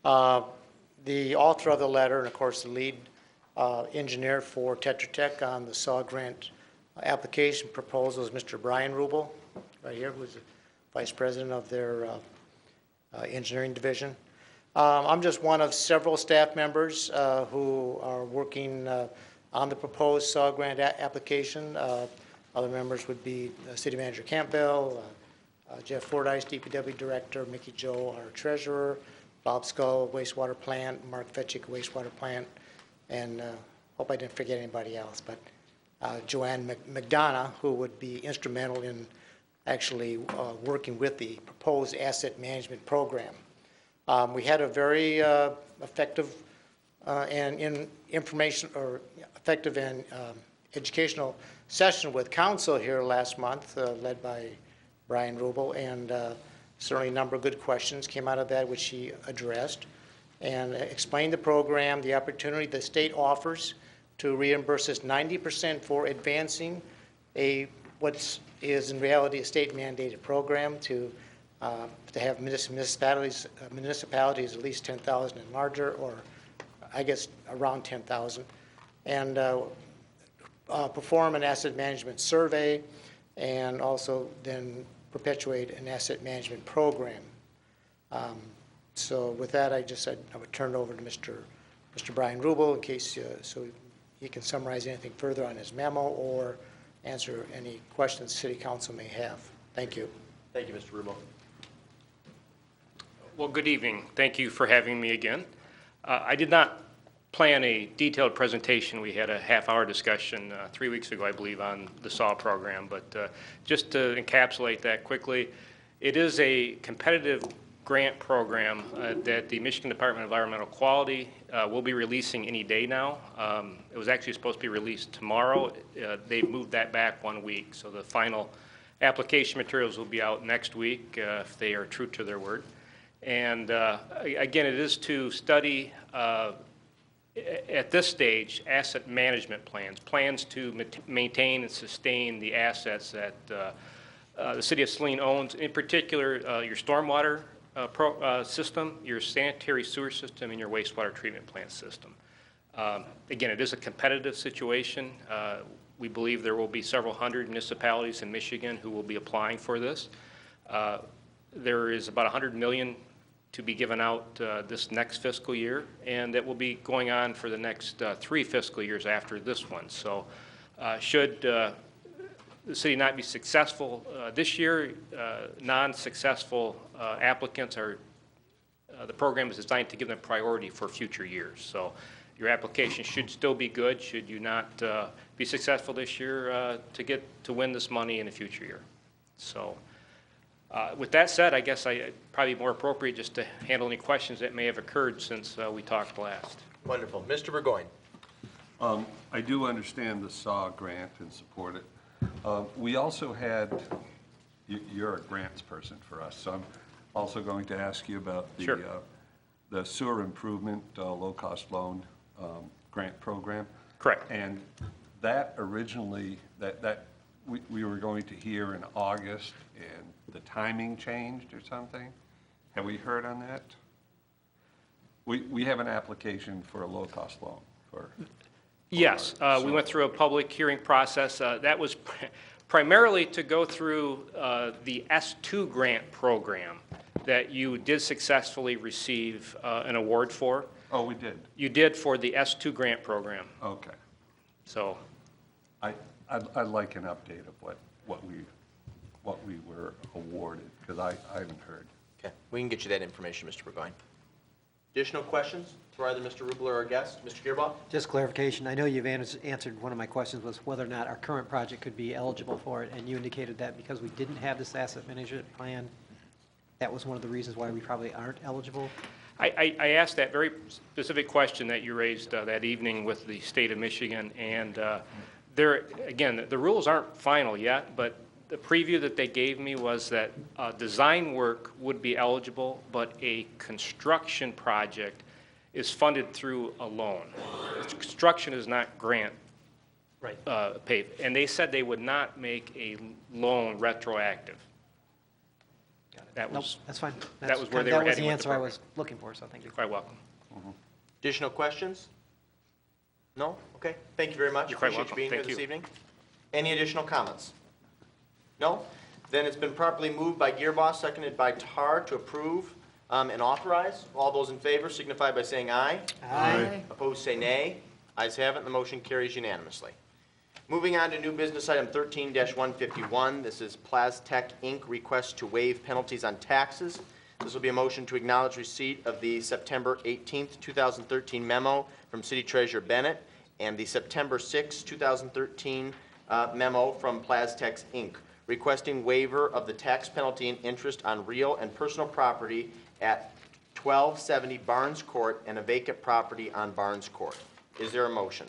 The author of the letter, and of course the lead engineer for Tetra Tech on the SAW grant application proposal is Mr. Brian Rubel, right here, who's the vice president of their engineering division. I'm just one of several staff members who are working on the proposed SAW grant application. Other members would be City Manager Campbell, Jeff Fordyce, DPW Director, Mickey Joe, our Treasurer, Bob Scull, Wastewater Plant, Mark Fetchick, Wastewater Plant, and hope I didn't forget anybody else, but Joanne McDonough, who would be instrumental in actually working with the proposed asset management program. We had a very effective effective and educational session with council here last month, led by Brian Rubel, and certainly a number of good questions came out of that, which he addressed, and explained the program, the opportunity the state offers to reimburse us 90% for advancing what is in reality a state mandated program to have municipalities at least 10,000 and larger, or I guess around 10,000, and perform an asset management survey, and also then perpetuate an asset management program. So with that, I would turn it over to Mr. Brian Rubel in case so he can summarize anything further on his memo or answer any questions City Council may have. Thank you. Thank you, Mr. Rubel. Well, good evening. Thank you for having me again. I did not plan a detailed presentation. We had a half-hour discussion 3 weeks ago, I believe, on the SAW program. But just to encapsulate that quickly, it is a competitive grant program that the Michigan Department of Environmental Quality will be releasing any day now. It was actually supposed to be released tomorrow. They've moved that back 1 week. So the final application materials will be out next week if they are true to their word. And again, it is to study at this stage, asset management plans to maintain and sustain the assets that the City of Saline owns, in particular your stormwater system, your sanitary sewer system, and your wastewater treatment plant system. Again, it is a competitive situation. We believe there will be several hundred municipalities in Michigan who will be applying for this. There is about $100 million to be given out this next fiscal year, and that will be going on for the next 3 fiscal years after this one. So should the city not be successful this year, non-successful applicants are, the program is designed to give them priority for future years. So your application should still be good should you not be successful this year to win this money in a future year. So with that said, I guess probably more appropriate just to handle any questions that may have occurred since we talked last. Wonderful. Mr. Burgoyne. I do understand the SAW grant and support it. We also had, you're a grants person for us, so I'm also going to ask you about the sewer improvement low-cost loan grant program. Correct. And that originally, we were going to hear in August, and the timing changed or something. Have we heard on that? We have an application for a low-cost loan for. Yes, we went through a public hearing process. That was primarily to go through the S2 grant program that you did successfully receive an award for. Oh, we did? You did for the S2 grant program. Okay. So. I'd like an update of what we were awarded, because I haven't heard. Okay, we can get you that information, Mr. Burgoyne. Additional questions for either Mr. Rubel or our guest? Mr. Gearbaugh? Just clarification, I know you've answered one of my questions was whether or not our current project could be eligible for it, and you indicated that because we didn't have this asset management plan, that was one of the reasons why we probably aren't eligible. I asked that very specific question that you raised that evening with the state of Michigan, and again, the rules aren't final yet, but the preview that they gave me was that design work would be eligible, but a construction project is funded through a loan. Construction is not grant paid. And they said they would not make a loan retroactive. That was, that's fine. That was where they were heading. That was the answer I was looking for, so thank you. You're quite welcome. Additional questions? No? Okay. Thank you very much. You're quite Appreciate you being welcome. here Thank this you. evening. Any additional comments? No? Then it's been properly moved by Gearboss, seconded by Tar to approve and authorize. All those in favor signify by saying aye. Aye. Opposed, say nay. Ayes have it, and the motion carries unanimously. Moving on to new business item 13-151. This is Plastech Inc. request to waive penalties on taxes. This will be a motion to acknowledge receipt of the September 18th, 2013 memo from City Treasurer Bennett and the September 6th, 2013 memo from Plastech Inc. requesting waiver of the tax penalty and interest on real and personal property at 1270 Barnes Court and a vacant property on Barnes Court. Is there a motion?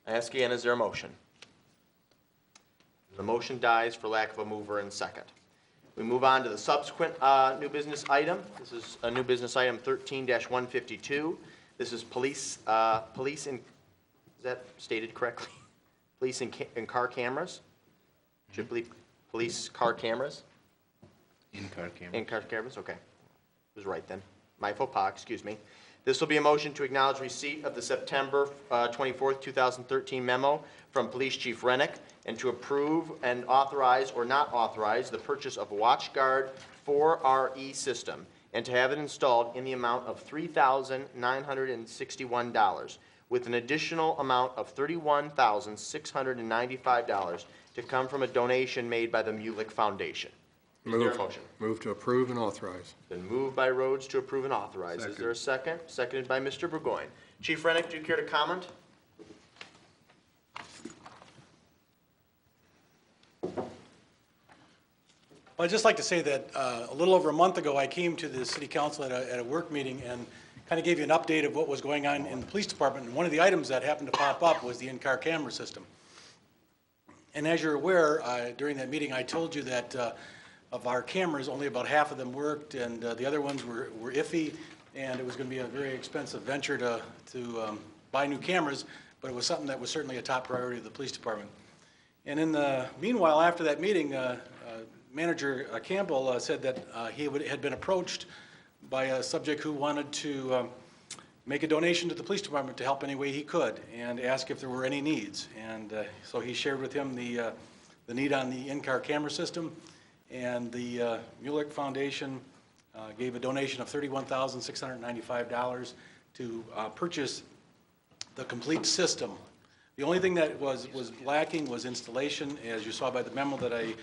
I ask again, is there a motion? The motion dies for lack of a mover and second. We move on to the subsequent new business item. This is a new business item 13-152. This is police in, is that stated correctly? Police in car cameras? Should be police car cameras? In-car camera. In-car cameras, okay. I was right then. My faux pas, excuse me. This will be a motion to acknowledge receipt of the September 24th, 2013 memo from Police Chief Rennick and to approve and authorize or not authorize the purchase of a WatchGuard 4RE system and to have it installed in the amount of $3,961 with an additional amount of $31,695 to come from a donation made by the Mulek Foundation. Is there a motion? Move to approve and authorize. Been moved by Rhodes to approve and authorize. Is there a second? Seconded by Mr. Burgoyne. Chief Rennick, do you care to comment? I'd just like to say that a little over a month ago, I came to the city council at a work meeting and kind of gave you an update of what was going on in the police department. And one of the items that happened to pop up was the in-car camera system. And as you're aware, during that meeting, I told you that of our cameras, only about half of them worked, and the other ones were iffy, and it was going to be a very expensive venture to buy new cameras, but it was something that was certainly a top priority of the police department. And in the meanwhile, after that meeting, Manager Campbell said that he had been approached by a subject who wanted to make a donation to the police department to help any way he could and ask if there were any needs. And so he shared with him the need on the in-car camera system, and the Mulek Foundation gave a donation of $31,695 to purchase the complete system. The only thing that was lacking was installation, as you saw by the memo that I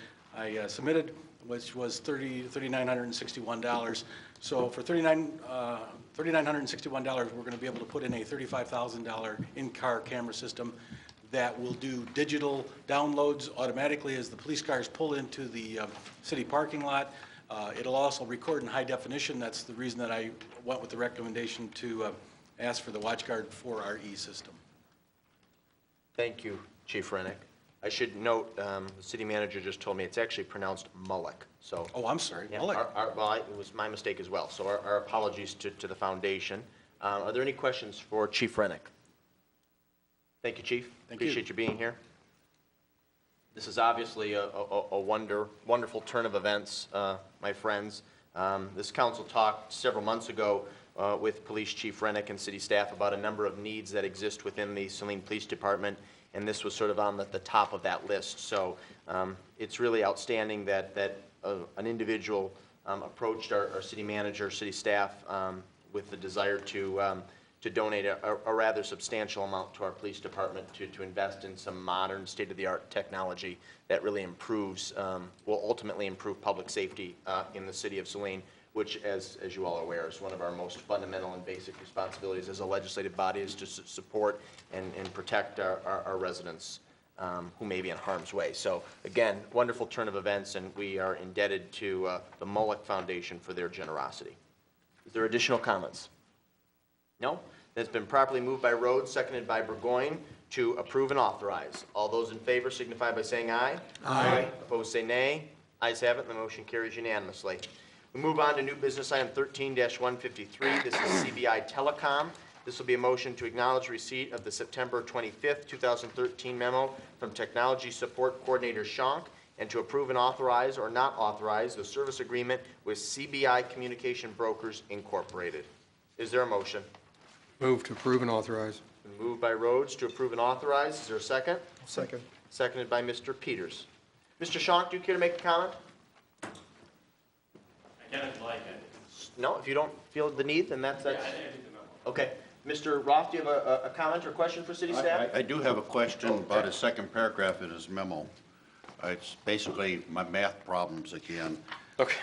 submitted, which was $3,961. So for $3,961, we're going to be able to put in a $35,000 in-car camera system that will do digital downloads automatically as the police cars pull into the city parking lot. It'll also record in high definition. That's the reason that I went with the recommendation to ask for the WatchGuard 4RE system. Thank you, Chief Rennick. I should note, the city manager just told me it's actually pronounced Mulek. So. Oh, I'm sorry, Yeah, Mulek. well, it was my mistake as well. So our apologies to the foundation. Are there any questions for Chief Rennick? Thank you, Chief. Appreciate you being here. This is obviously a wonderful turn of events, my friends. This council talked several months ago with Police Chief Rennick and city staff about a number of needs that exist within the Saline Police Department, and this was sort of on the top of that list. So it's really outstanding that an individual approached our city manager, city staff with the desire to donate a rather substantial amount to our police department to invest in some modern state-of-the-art technology that really improves, will ultimately improve public safety in the city of Saline, which, as you all are aware, is one of our most fundamental and basic responsibilities as a legislative body, is to support and protect our residents who may be in harm's way. So again, wonderful turn of events, and we are indebted to the Mulek Foundation for their generosity. Is there additional comments? No? It's been properly moved by Rhodes, seconded by Burgoyne, to approve and authorize. All those in favor signify by saying aye. Aye. Opposed, say nay. Ayes have it, and the motion carries unanimously. We move on to new business item 13-153. This is CBI Telecom. This will be a motion to acknowledge receipt of the September 25th, 2013 memo from Technology Support Coordinator Schonk and to approve and authorize or not authorize the service agreement with CBI Communication Brokers, Incorporated. Is there a motion? Move to approve and authorize. Moved by Rhodes to approve and authorize. Is there a second? Second. Seconded by Mr. Peters. Mr. Schonk, do you care to make a comment? I can if you like it. No, if you don't feel the need, then that's... Yeah, I think the memo. Okay. Mr. Roth, do you have a comment or question for city staff? I do have a question about his second paragraph in his memo. It's basically my math problems again. Okay.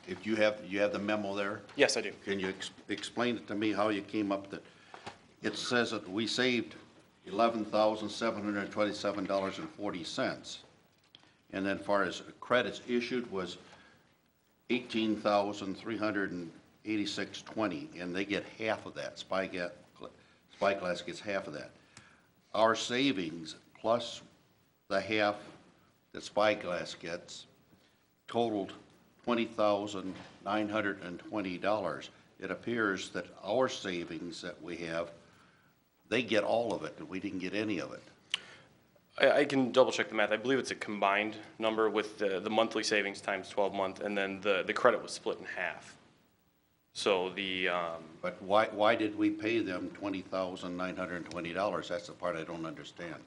If you have the memo there? Yes, I do. Can you explain it to me how you came up that it says that we saved $11,727.40, and then as far as credits issued was $18,386.20, and they get half of that. Spyglass gets half of that. Our savings plus the half that Spyglass gets totaled $20,920. It appears that our savings that we have, they get all of it, and we didn't get any of it. I can double check the math. I believe it's a combined number with the monthly savings times 12 month, and then the credit was split in half. So the. But why did we pay them $20,920? That's the part I don't understand.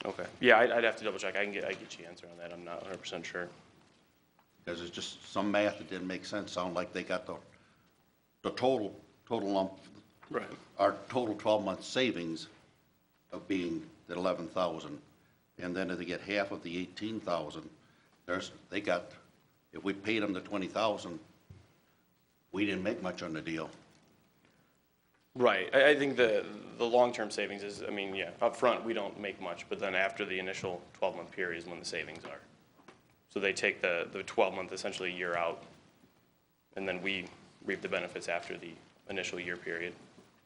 Okay. Yeah, I'd have to double check. I get you an answer on that. I'm not 100% sure. Because it's just some math that didn't make sense. Sound like they got the total lump. Right. Our total 12-month savings of being the 11,000, and then if they get half of the 18,000, they got. If we paid them the 20,000, we didn't make much on the deal. Right. I think the long-term savings is, I mean, yeah, up front we don't make much, but then after the initial 12-month period is when the savings are. So they take the 12-month, essentially a year out, and then we reap the benefits after the initial year period.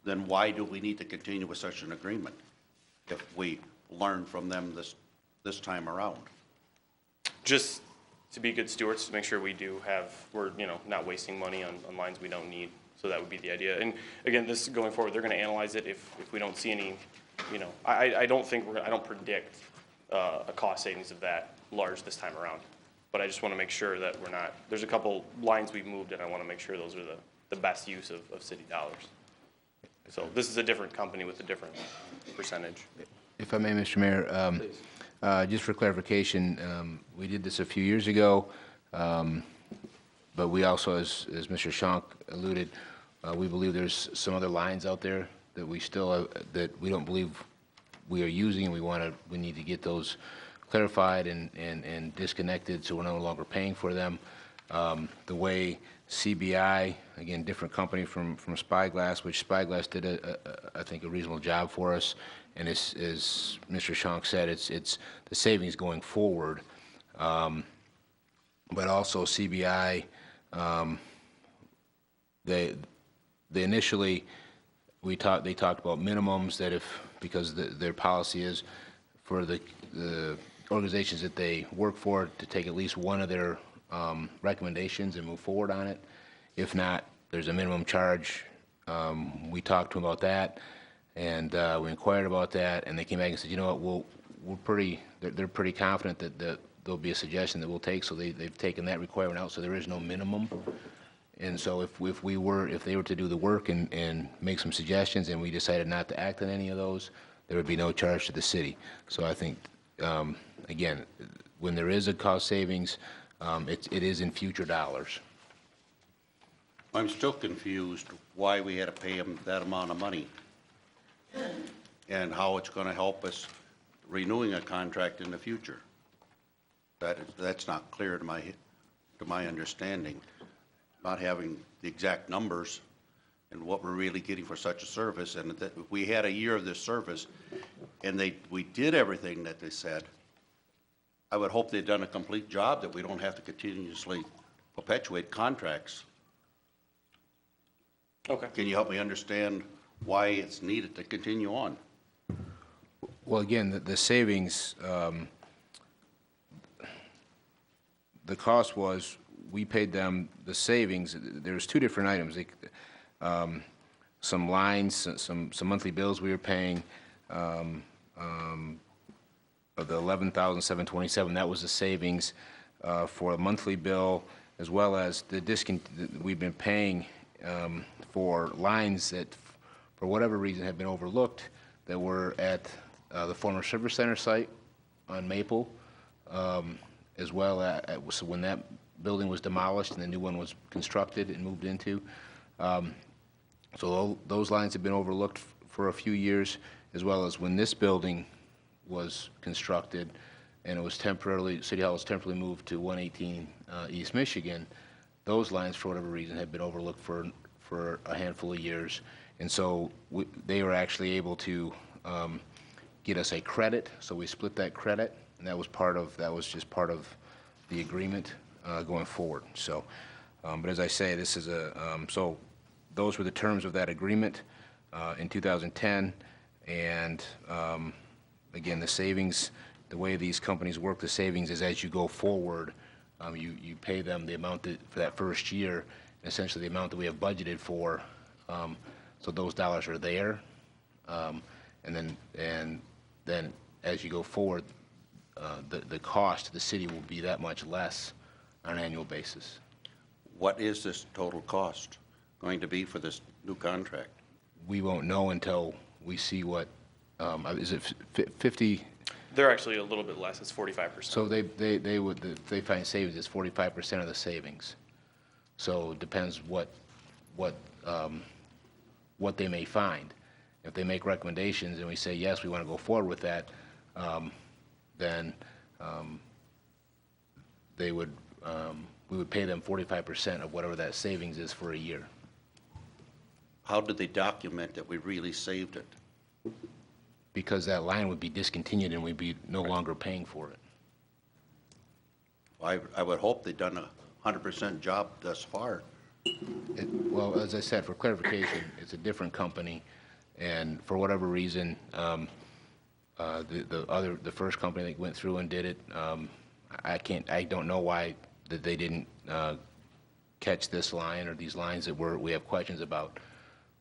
Then why do we need to continue with such an agreement if we learn from them this time around? Just to be good stewards, to make sure we're not wasting money on lines we don't need. So that would be the idea. And again, this going forward, they're going to analyze it if we don't see any, I don't predict a cost savings of that large this time around. But I just want to make sure that there's a couple lines we've moved, and I want to make sure those are the best use of city dollars. So this is a different company with a different percentage. If I may, Mr. Mayor, just for clarification, we did this a few years ago, but we also, as Mr. Schank alluded, we believe there's some other lines out there that we still that we don't believe we are using, and we need to get those clarified and disconnected, so we're no longer paying for them. The way CBI, again, different company from Spyglass, which Spyglass did I think a reasonable job for us, and as Mr. Schank said, it's the savings going forward, but also CBI. They initially they talked about minimums that because their policy is for the organizations that they work for to take at least one of their recommendations and move forward on it. If not, there's a minimum charge. We talked to them about that, and we inquired about that, and they came back and said, you know what, they're pretty confident that there'll be a suggestion that we'll take, so they've taken that requirement out, so there is no minimum. And so if they were to do the work and make some suggestions, and we decided not to act on any of those, there would be no charge to the city. So I think, again, when there is a cost savings, it is in future dollars. I'm still confused why we had to pay them that amount of money and how it's going to help us renewing a contract in the future. That's not clear to my understanding. Not having the exact numbers and what we're really getting for such a service, and that if we had a year of this service and we did everything that they said, I would hope they'd done a complete job, that we don't have to continuously perpetuate contracts. Okay. Can you help me understand why it's needed to continue on? Well, again, the savings, the cost was, we paid them the savings. There's two different items. Some lines, some monthly bills we were paying, of the $11,727. That was the savings for a monthly bill, as well as the we've been paying for lines that, for whatever reason, have been overlooked, that were at the former Service Center site on Maple, as well as so when that building was demolished and the new one was constructed and moved into. So those lines have been overlooked for a few years, as well as when this building was constructed and it was City Hall was temporarily moved to 118 East Michigan. Those lines, for whatever reason, have been overlooked for a handful of years. And so they were actually able to get us a credit, so we split that credit, and that was just part of the agreement. going forward. So, but as I say, this is so those were the terms of that agreement in 2010. And again, the savings, the way these companies work, the savings is as you go forward, you pay them the amount for that first year, essentially the amount that we have budgeted for. So those dollars are there. And then as you go forward, the cost to the city will be that much less on an annual basis. What is this total cost going to be for this new contract? We won't know until we see what, is it 50? They're actually a little bit less, it's 45%. So they find savings, it's 45% of the savings. So it depends what they may find. If they make recommendations and we say, yes, we want to go forward with that, then we would pay them 45% of whatever that savings is for a year. How did they document that we really saved it? Because that line would be discontinued and we'd be no longer paying for it. I would hope they've done a 100% job thus far. Well, as I said, for clarification, it's a different company, and for whatever reason, the first company that went through and did it, I don't know why that they didn't catch this line or these lines that we have questions about,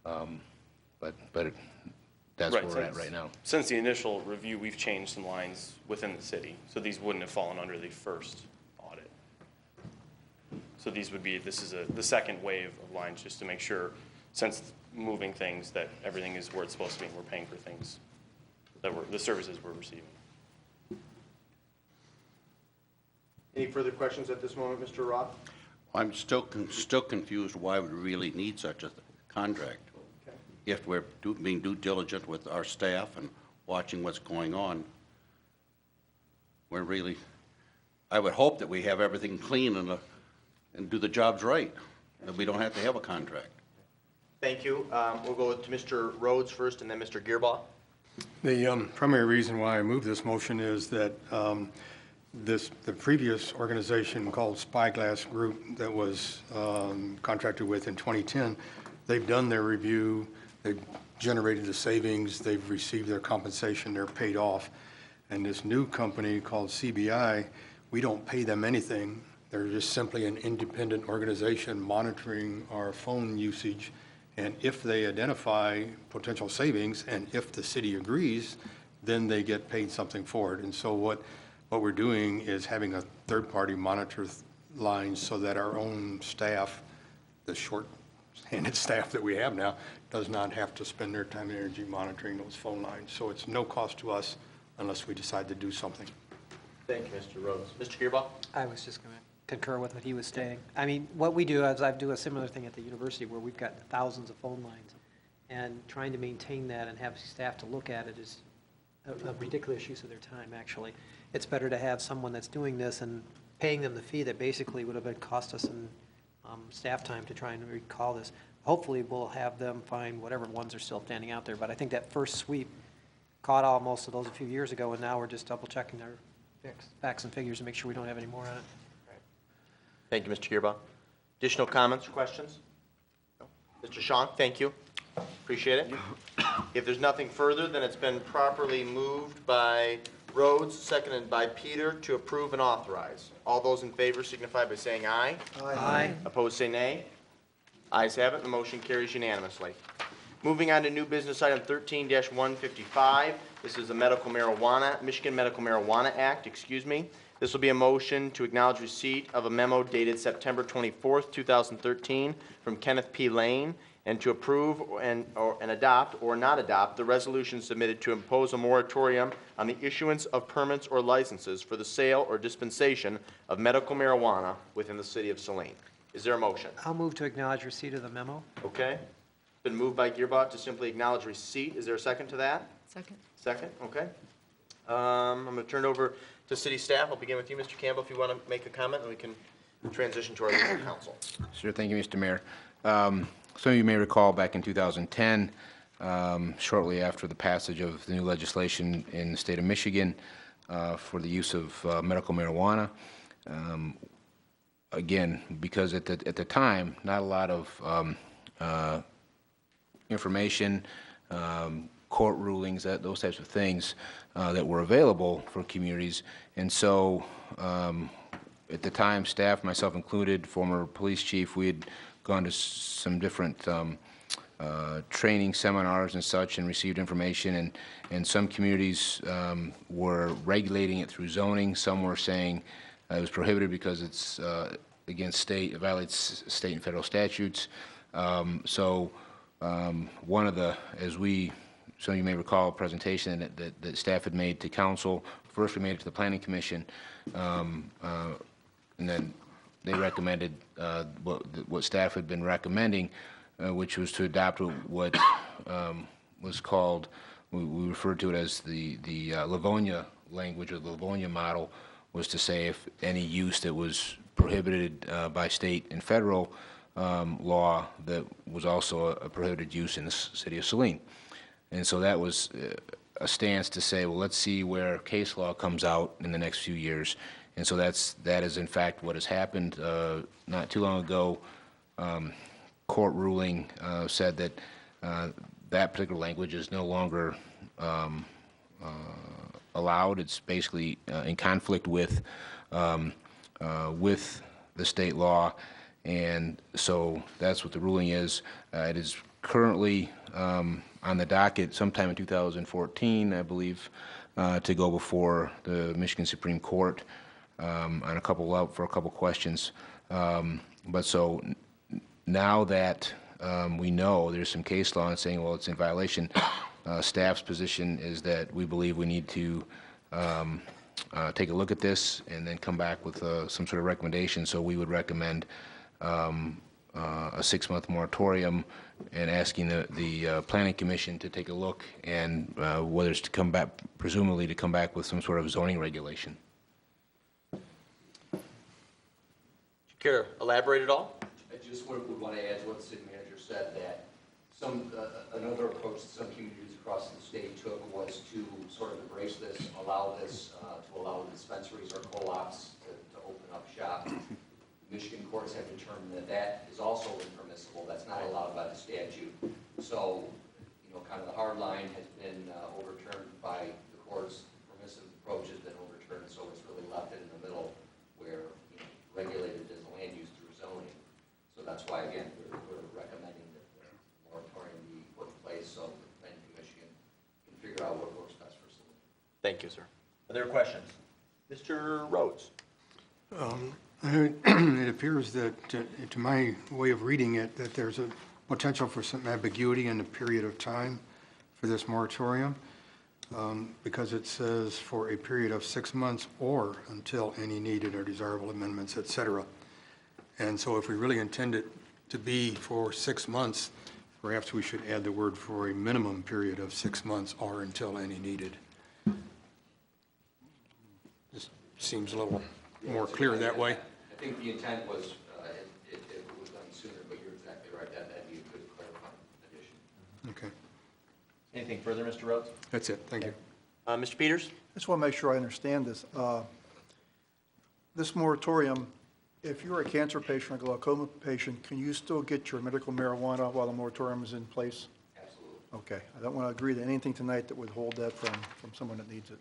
but that's where we're at right now. Since the initial review, we've changed some lines within the city, so these wouldn't have fallen under the first audit. So this is the second wave of lines, just to make sure, since moving things, that everything is where it's supposed to be, and we're paying for things the services we're receiving. Any further questions at this moment, Mr. Roth? I'm still confused why we really need such a contract. Okay. If we're being due diligent with our staff and watching what's going on, I would hope that we have everything clean and do the jobs right, that we don't have to have a contract. Thank you. We'll go to Mr. Rhodes first and then Mr. Gearbaugh. The primary reason why I move this motion is that the previous organization called Spyglass Group that was contracted with in 2010, they've done their review, they've generated the savings, they've received their compensation, they're paid off. And this new company called CBI, we don't pay them anything. They're just simply an independent organization monitoring our phone usage. And if they identify potential savings, and if the city agrees, then they get paid something for it. And so what we're doing is having a third-party monitor lines so that our own staff, the short-handed staff that we have now, does not have to spend their time and energy monitoring those phone lines. So it's no cost to us unless we decide to do something. Thank you, Mr. Rhodes. Mr. Gearbaugh? I was just going to concur with what he was stating. I mean, what we do is I do a similar thing at the university where we've got thousands of phone lines, and trying to maintain that and have staff to look at it is a ridiculous use of their time, actually. It's better to have someone that's doing this and paying them the fee that basically would have been cost us in staff time to try and recall this. Hopefully, we'll have them find whatever ones are still standing out there, but I think that first sweep caught most of those a few years ago, and now we're just double-checking our facts and figures to make sure we don't have any more on it. Thank you, Mr. Gearbaugh. Additional comments or questions? No? Mr. Shonk, thank you. Appreciate it. If there's nothing further, then it's been properly moved by Rhodes, seconded by Peter, to approve and authorize. All those in favor signify by saying aye. Aye. Opposed, say nay. Ayes have it. The motion carries unanimously. Moving on to new business item 13-155. This is the Michigan Medical Marijuana Act, This will be a motion to acknowledge receipt of a memo dated September 24th, 2013 from Kenneth P. Lane, and to approve and adopt or not adopt the resolution submitted to impose a moratorium on the issuance of permits or licenses for the sale or dispensation of medical marijuana within the city of Saline. Is there a motion? I'll move to acknowledge receipt of the memo. Okay. Been moved by Gearbaugh to simply acknowledge receipt. Is there a second to that? Second. Second, okay. I'm going to turn it over to city staff. I'll begin with you, Mr. Campbell, if you want to make a comment, and we can transition to our legal counsel. Sure, thank you, Mr. Mayor. Some of you may recall back in 2010, shortly after the passage of the new legislation in the state of Michigan for the use of medical marijuana, again, because at the time, not a lot of information, court rulings, those types of things that were available for communities. And so at the time, staff, myself included, former police chief, we had gone to some different training seminars and such and received information, and some communities were regulating it through zoning. Some were saying it was prohibited because it's against state, it violates state and federal statutes. So one of the, as we, some of you may recall, a presentation that staff had made to council. First we made it to the Planning Commission, and then they recommended what staff had been recommending, which was to adopt what was called, we referred to it as the Livonia language, or the Livonia model, was to say if any use that was prohibited by state and federal law, that was also a prohibited use in the city of Saline. And so that was a stance to say, well, let's see where case law comes out in the next few years. And so that is in fact what has happened. Not too long ago, court ruling said that that particular language is no longer allowed. It's basically in conflict with the state law, and so that's what the ruling is. It is currently on the docket sometime in 2014, I believe, to go before the Michigan Supreme Court on for a couple questions. But so now that we know there's some case law and saying, well, it's in violation, staff's position is that we believe we need to take a look at this and then come back with some sort of recommendation. So we would recommend a 6-month moratorium and asking the Planning Commission to take a look, and whether it's to come back, presumably to come back with some sort of zoning regulation. Care to elaborate at all? I just would want to add to what the city manager said, that another approach that some communities across the state took was to sort of embrace this, allow dispensaries or co-ops to open up shop. Michigan courts have determined that that is also impermissible. That's not allowed by the statute. So, kind of the hard line has been overturned by the courts. Permissive approach has been overturned, so it's really left it in the middle where regulated as a land use through zoning. So that's why, again, we're recommending that the moratorium be put in place so the Planning Commission can figure out what works best for Saline. Thank you, sir. Are there questions? Mr. Rhodes. It appears that, to my way of reading it, that there's a potential for some ambiguity in the period of time for this moratorium, because it says for a period of 6 months or until any needed or desirable amendments, et cetera. And so if we really intend it to be for 6 months, perhaps we should add the word for a minimum period of 6 months or until any needed. This seems a little more clear that way. I think the intent was it was done sooner, but you're exactly right. That'd be a good clarifying addition. Okay. Anything further, Mr. Rhodes? That's it. Thank you. Mr. Peters? I just want to make sure I understand this. This moratorium, if you're a cancer patient or glaucoma patient, can you still get your medical marijuana while the moratorium is in place? Absolutely. Okay. I don't want to agree to anything tonight that would hold that from someone that needs it.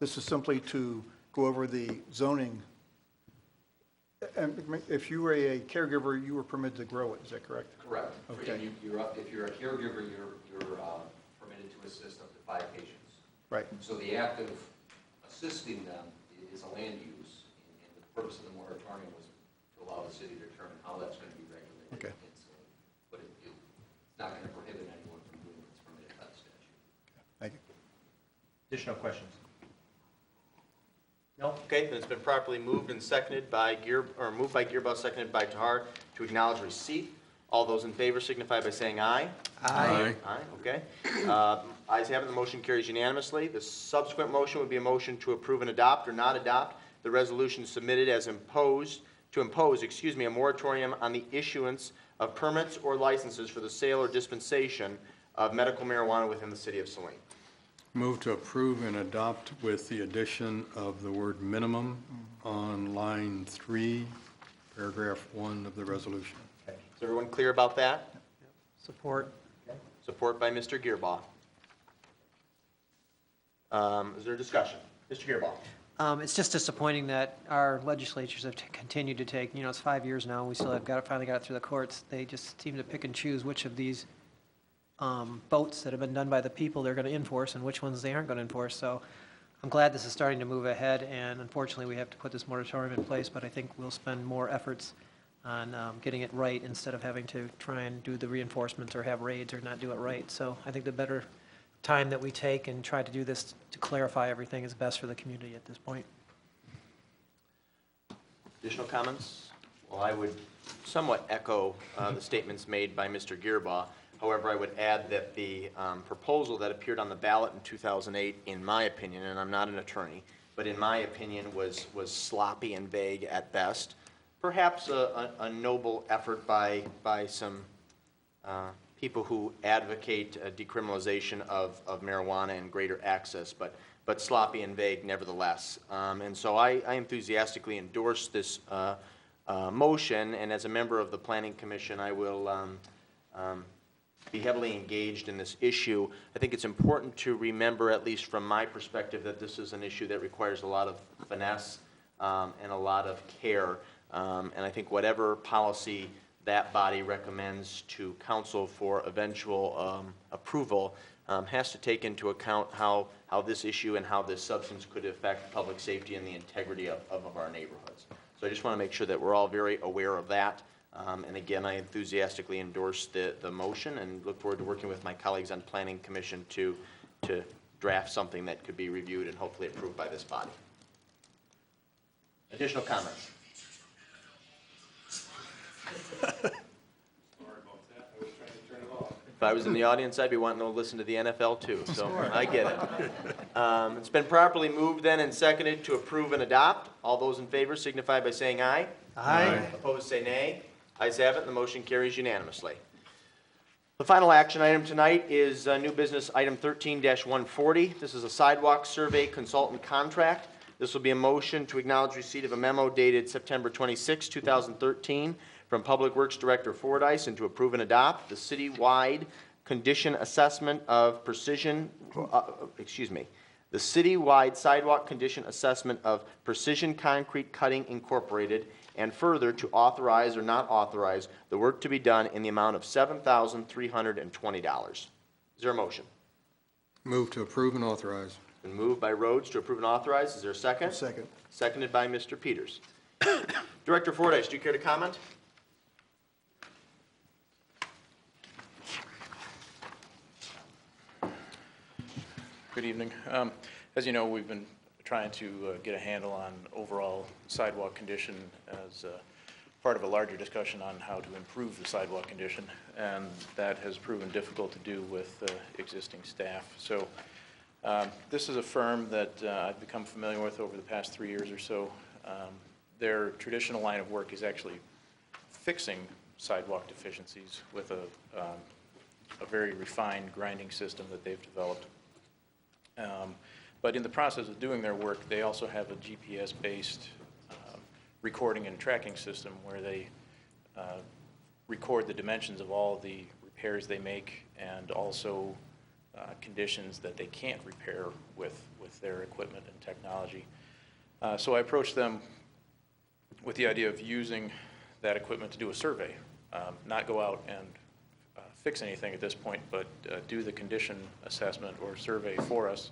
This is simply to go over the zoning. And if you were a caregiver, you were permitted to grow it, is that correct? Correct. Okay. If you're a caregiver, you're permitted to assist up to 5 patients. Right. So the act of assisting them is a land use, and the purpose of the moratorium was to allow the city to determine how that's going to be regulated. Okay. But it's not going to prohibit anyone from doing what's permitted by the statute. Thank you. Additional questions? No? Okay, then it's been properly moved and seconded by moved by Gearboss, seconded by Tahar to acknowledge receipt. All those in favor signify by saying aye. Aye. Aye, okay. Ayes have it, the motion carries unanimously. The subsequent motion would be a motion to approve and adopt or not adopt the resolution submitted as impose a moratorium on the issuance of permits or licenses for the sale or dispensation of medical marijuana within the city of Saline. Move to approve and adopt with the addition of the word minimum on line 3, paragraph 1 of the resolution. Okay. Is everyone clear about that? Support. Support by Mr. Gearbaugh. Is there discussion? Mr. Gearbaugh. It's just disappointing that our legislatures have continued to take, it's 5 years now, and we still have finally got it through the courts. They just seem to pick and choose which of these votes that have been done by the people they're going to enforce and which ones they aren't going to enforce. So I'm glad this is starting to move ahead, and unfortunately we have to put this moratorium in place, but I think we'll spend more efforts on getting it right instead of having to try and do the reinforcements or have raids or not do it right. So I think the better time that we take and try to do this to clarify everything is best for the community at this point. Additional comments? Well, I would somewhat echo the statements made by Mr. Gearbaugh. However, I would add that the proposal that appeared on the ballot in 2008, in my opinion, and I'm not an attorney, but in my opinion was sloppy and vague at best. Perhaps a noble effort by some people who advocate decriminalization of marijuana and greater access, but sloppy and vague nevertheless. And so I enthusiastically endorse this motion, and as a member of the Planning Commission, I will be heavily engaged in this issue. I think it's important to remember, at least from my perspective, that this is an issue that requires a lot of finesse and a lot of care. And I think whatever policy that body recommends to council for eventual approval has to take into account how this issue and how this substance could affect public safety and the integrity of our neighborhoods. So I just want to make sure that we're all very aware of that. And again, I enthusiastically endorse the motion and look forward to working with my colleagues on Planning Commission to draft something that could be reviewed and hopefully approved by this body. Additional comments? If I was in the audience, I'd be wanting to listen to the NFL too, so I get it. It's been properly moved then and seconded to approve and adopt. All those in favor signify by saying aye. Aye. Opposed, say nay. Ayes have it, and the motion carries unanimously. The final action item tonight is new business item 13-140. This is a sidewalk survey consultant contract. This will be a motion to acknowledge receipt of a memo dated September 26, 2013 from Public Works Director Fordyce and to approve and adopt the citywide condition assessment of the citywide sidewalk condition assessment of Precision Concrete Cutting Incorporated, and further to authorize or not authorize the work to be done in the amount of $7,320. Is there a motion? Move to approve and authorize. It's been moved by Rhodes to approve and authorize. Is there a second? Second. Seconded by Mr. Peters. Director Fordyce, do you care to comment? Good evening. As you know, we've been trying to get a handle on overall sidewalk condition as part of a larger discussion on how to improve the sidewalk condition, and that has proven difficult to do with existing staff. So this is a firm that I've become familiar with over the past 3 years or so. Their traditional line of work is actually fixing sidewalk deficiencies with a very refined grinding system that they've developed. But in the process of doing their work, they also have a GPS-based recording and tracking system where they record the dimensions of all the repairs they make and also conditions that they can't repair with their equipment and technology. So I approached them with the idea of using that equipment to do a survey, not go out and fix anything at this point, but do the condition assessment or survey for us,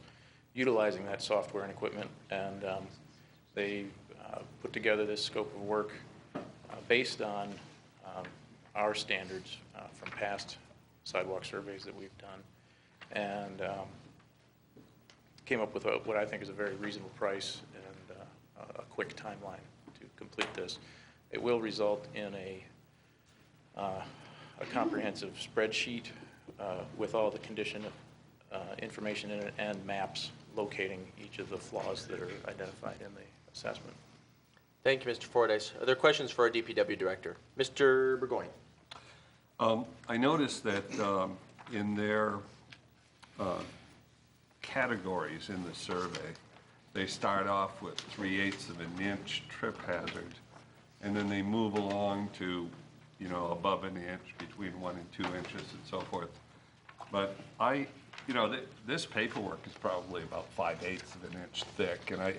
utilizing that software and equipment. And they put together this scope of work based on our standards from past sidewalk surveys that we've done, and came up with what I think is a very reasonable price and a quick timeline to complete this. It will result in a comprehensive spreadsheet with all the condition information in it and maps locating each of the flaws that are identified in the assessment. Thank you, Mr. Fordyce. Are there questions for our DPW director? Mr. Burgoyne. I noticed that in their categories in the survey, they start off with 3/8 of an inch trip hazard, and then they move along to, you know, above an inch, between 1 and 2 inches and so forth. But you know, this paperwork is probably about 5/8 of an inch thick, and I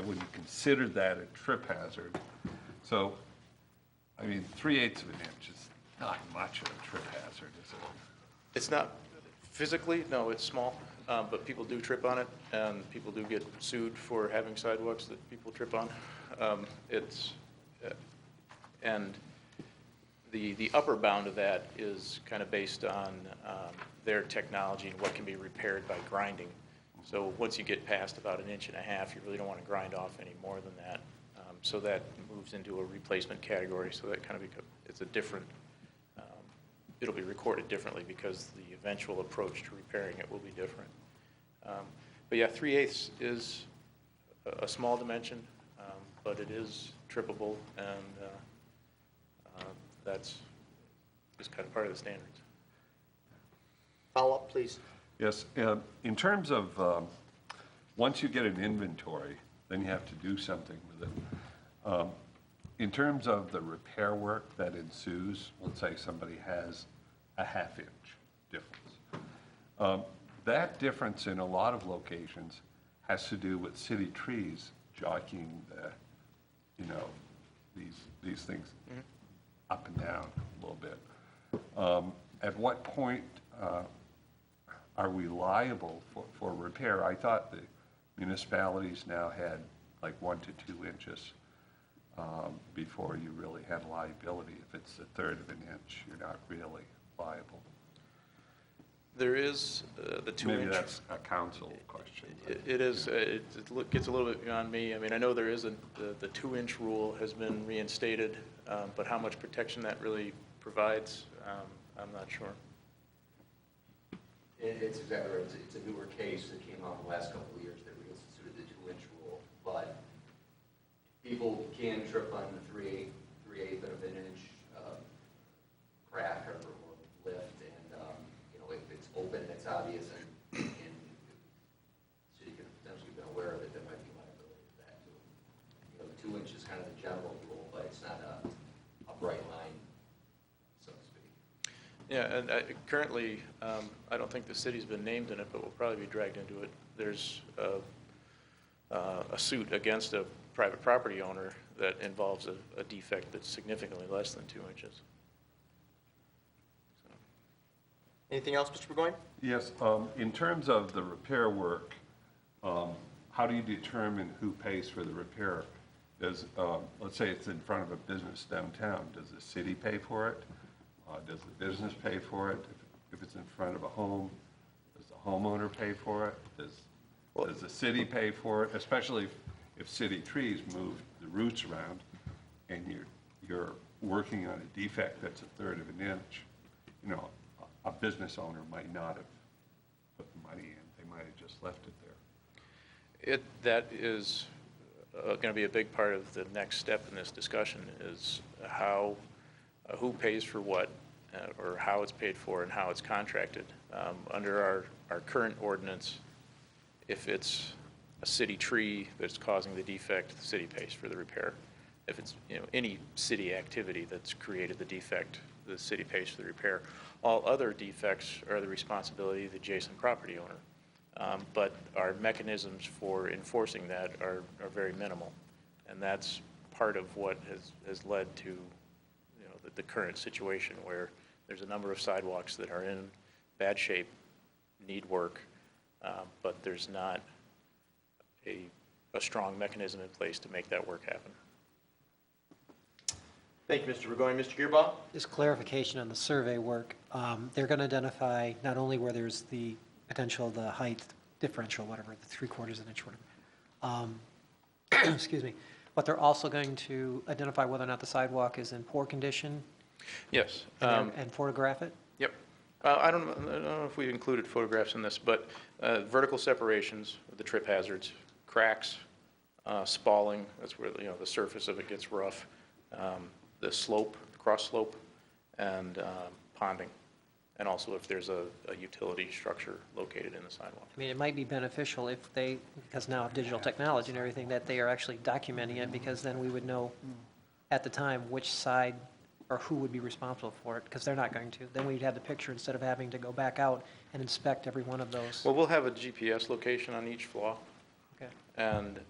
wouldn't consider that a trip hazard. So, I mean, 3/8 of an inch is not much of a trip hazard, is it? It's not, physically, no, it's small, but people do trip on it, and people do get sued for having sidewalks that people trip on. And the upper bound of that is kind of based on their technology and what can be repaired by grinding. So once you get past about 1.5 inches, you really don't want to grind off any more than that. So that moves into a replacement category, so that kind of becomes, it's a different, it'll be recorded differently because the eventual approach to repairing it will be different. But yeah, 3/8 is a small dimension, but it is trippable, and that's just kind of part of the standards. Follow-up, please. Yes, in terms of, once you get an inventory, then you have to do something with it. In terms of the repair work that ensues, let's say somebody has a 1/2 inch difference. That difference in a lot of locations has to do with city trees jockeying the, you know, these things up and down a little bit. At what point are we liable for repair? I thought the municipalities now had like 1 to 2 inches before you really had liability. If it's 1/3 of an inch, you're not really liable. There is the 2 inch. Maybe that's a council question. It is. It gets a little bit beyond me. I mean, I know there is the 2-inch rule has been reinstated, but how much protection that really provides, I'm not sure. It's exactly right. It's a newer case that came out in the last couple of years that reinstituted the 2-inch rule, but people can trip on the 3/8 of an inch crack or lift, and you know, if it's open, it's obvious, and the city could have potentially been aware of it, there might be liability for that too. You know, the 2 inch is kind of the general rule, but it's not a bright line, so to speak. Yeah, and currently, I don't think the city's been named in it, but we'll probably be dragged into it. There's a suit against a private property owner that involves a defect that's significantly less than 2 inches. Anything else, Mr. Burgoyne? Yes, in terms of the repair work, how do you determine who pays for the repair? Does, let's say it's in front of a business downtown, does the city pay for it? Does the business pay for it? If it's in front of a home, does the homeowner pay for it? Does the city pay for it? Especially if city trees move the roots around and you're working on a defect that's 1/3 of an inch, you know, a business owner might not have put the money in. They might have just left it there. That is going to be a big part of the next step in this discussion is how, who pays for what, or how it's paid for and how it's contracted. Under our current ordinance, if it's a city tree that's causing the defect, the city pays for the repair. If it's, you know, any city activity that's created the defect, the city pays for the repair. All other defects are the responsibility of the adjacent property owner. But our mechanisms for enforcing that are very minimal. And that's part of what has led to, you know, the current situation where there's a number of sidewalks that are in bad shape, need work, but there's not a strong mechanism in place to make that work happen. Thank you, Mr. Burgoyne. Mr. Gearbaugh? Just clarification on the survey work. They're going to identify not only where there's the potential, the height differential, whatever, the 3/4 inch, whatever. Excuse me. But they're also going to identify whether or not the sidewalk is in poor condition. Yes. And photograph it? Yep. I don't know if we included photographs in this, but vertical separations, the trip hazards, cracks, spalling, that's where, you know, the surface of it gets rough, the slope, cross slope, and ponding, and also if there's a utility structure located in the sidewalk. I mean, it might be beneficial if they, because now of digital technology and everything, that they are actually documenting it, because then we would know at the time which side or who would be responsible for it, because they're not going to. Then we'd have the picture instead of having to go back out and inspect every one of those. Well, we'll have a GPS location on each flaw, Okay. and